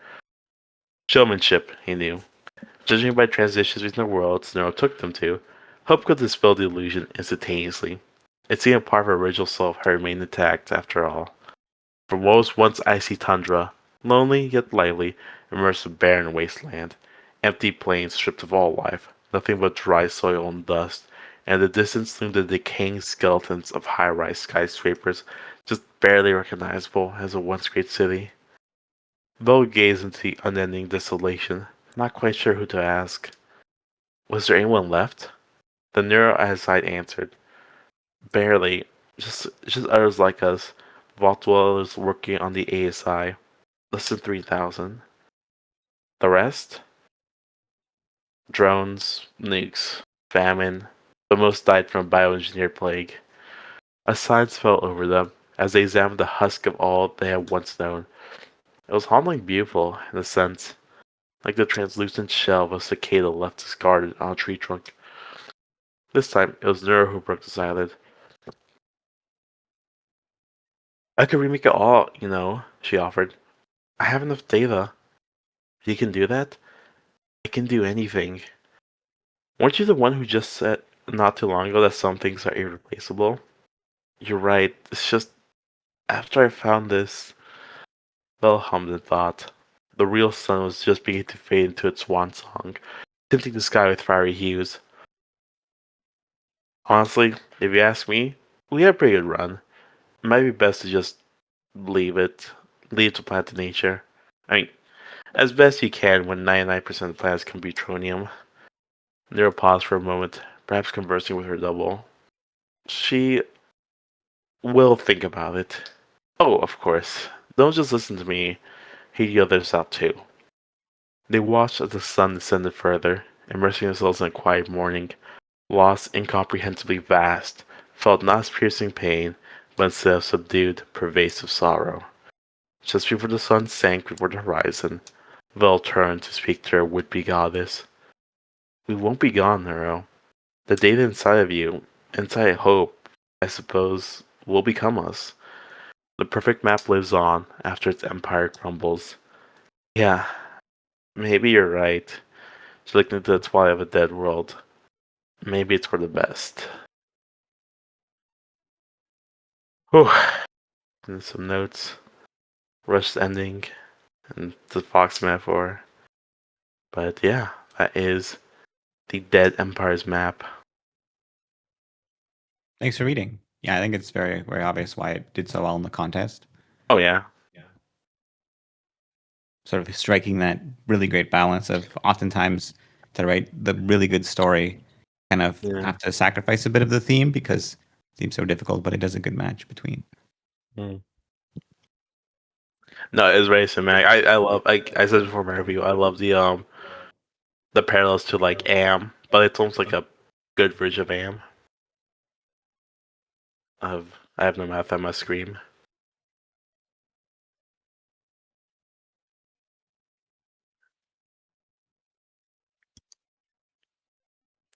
Showmanship, he knew. Judging by transitions between the worlds Neuro took them to, Hope could dispel the illusion instantaneously. It seemed a part of her original self had remained intact after all. From what was once icy tundra, lonely yet lively, immersed in barren wasteland, empty plains stripped of all life, nothing but dry soil and dust, and in the distance loomed the decaying skeletons of high-rise skyscrapers, just barely recognizable as a once great city. Vel gazed into the unending desolation, not quite sure who to ask. Was there anyone left? The Neuro at his side answered. Barely. Just others like us. Vault dwellers working on the ASI. Less than 3,000. The rest? Drones, nukes, famine. But most died from bioengineered plague. A silence fell over them as they examined the husk of all they had once known. It was hauntingly beautiful, in a sense, like the translucent shell of a cicada left discarded on a tree trunk. This time, it was Neuro who broke the silence. I could remake it all, she offered. I have enough data. You can do that? I can do anything. Weren't you the one who just said not too long ago that some things are irreplaceable? You're right. It's just after I found this, Belle hummed and thought. The real sun was just beginning to fade into its swan song, tinting the sky with fiery hues. Honestly, if you ask me, we had a pretty good run. It might be best to just leave it. Leave the planet to nature. I mean, as best you can when 99% of the planets can be tronium. Nero paused for a moment, perhaps conversing with her double. She will think about it. Oh, of course. Don't just listen to me. Hear the others out too. They watched as the sun descended further, immersing themselves in a quiet morning, lost incomprehensibly vast, felt not as piercing pain, but instead of subdued, pervasive sorrow. Just before the sun sank before the horizon, Vel turned to speak to her would-be goddess. We won't be gone, Nero. The data inside of you, inside Hope, I suppose, will become us. The perfect map lives on after its empire crumbles. Yeah, maybe you're right. She looked into the twilight of a dead world. Maybe it's for the best. Whew. And some notes. Rushed ending. And the fox metaphor. But yeah, that is the Dead Empire's map. Thanks for reading. Yeah, I think it's very, very obvious why it did so well in the contest. Oh yeah. Sort of striking that really great balance of oftentimes to write the really good story, kind of have to sacrifice a bit of the theme because it seems so difficult, but it does a good match between. No, it's very cinematic. I love, like I said before my review, I love the parallels to like Am, but it's almost like a good version of Am. I have no math on my screen.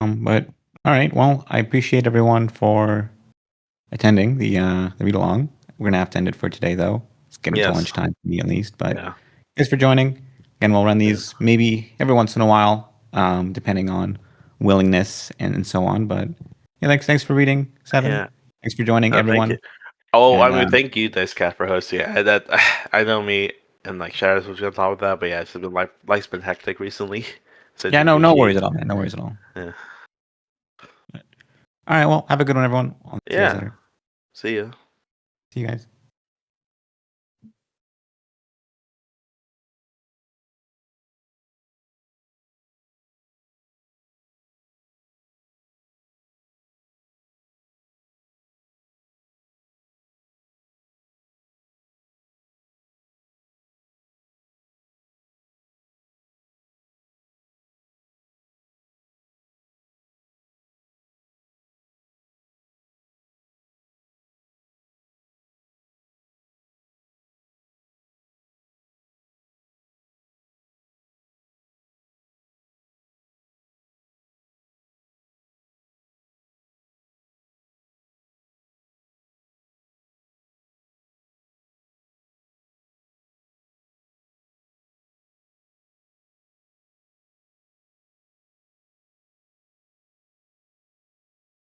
But all right, well, I appreciate everyone for attending the read along. We're gonna have to end it for today, though. It's getting to lunchtime for me at least. But thanks for joining. Again, we'll run these maybe every once in a while, depending on willingness and so on. But yeah, thanks for reading, Seven. Yeah. Thanks for joining, everyone. Oh, I mean, thank you, Cat, for hosting. I know me and like Shadows was gonna talk about that, but yeah, it's been life's been hectic recently. So yeah, no worries at all, man. No worries at all. Yeah. All right, well, have a good one, everyone. I'll see you guys later. See ya. See you guys.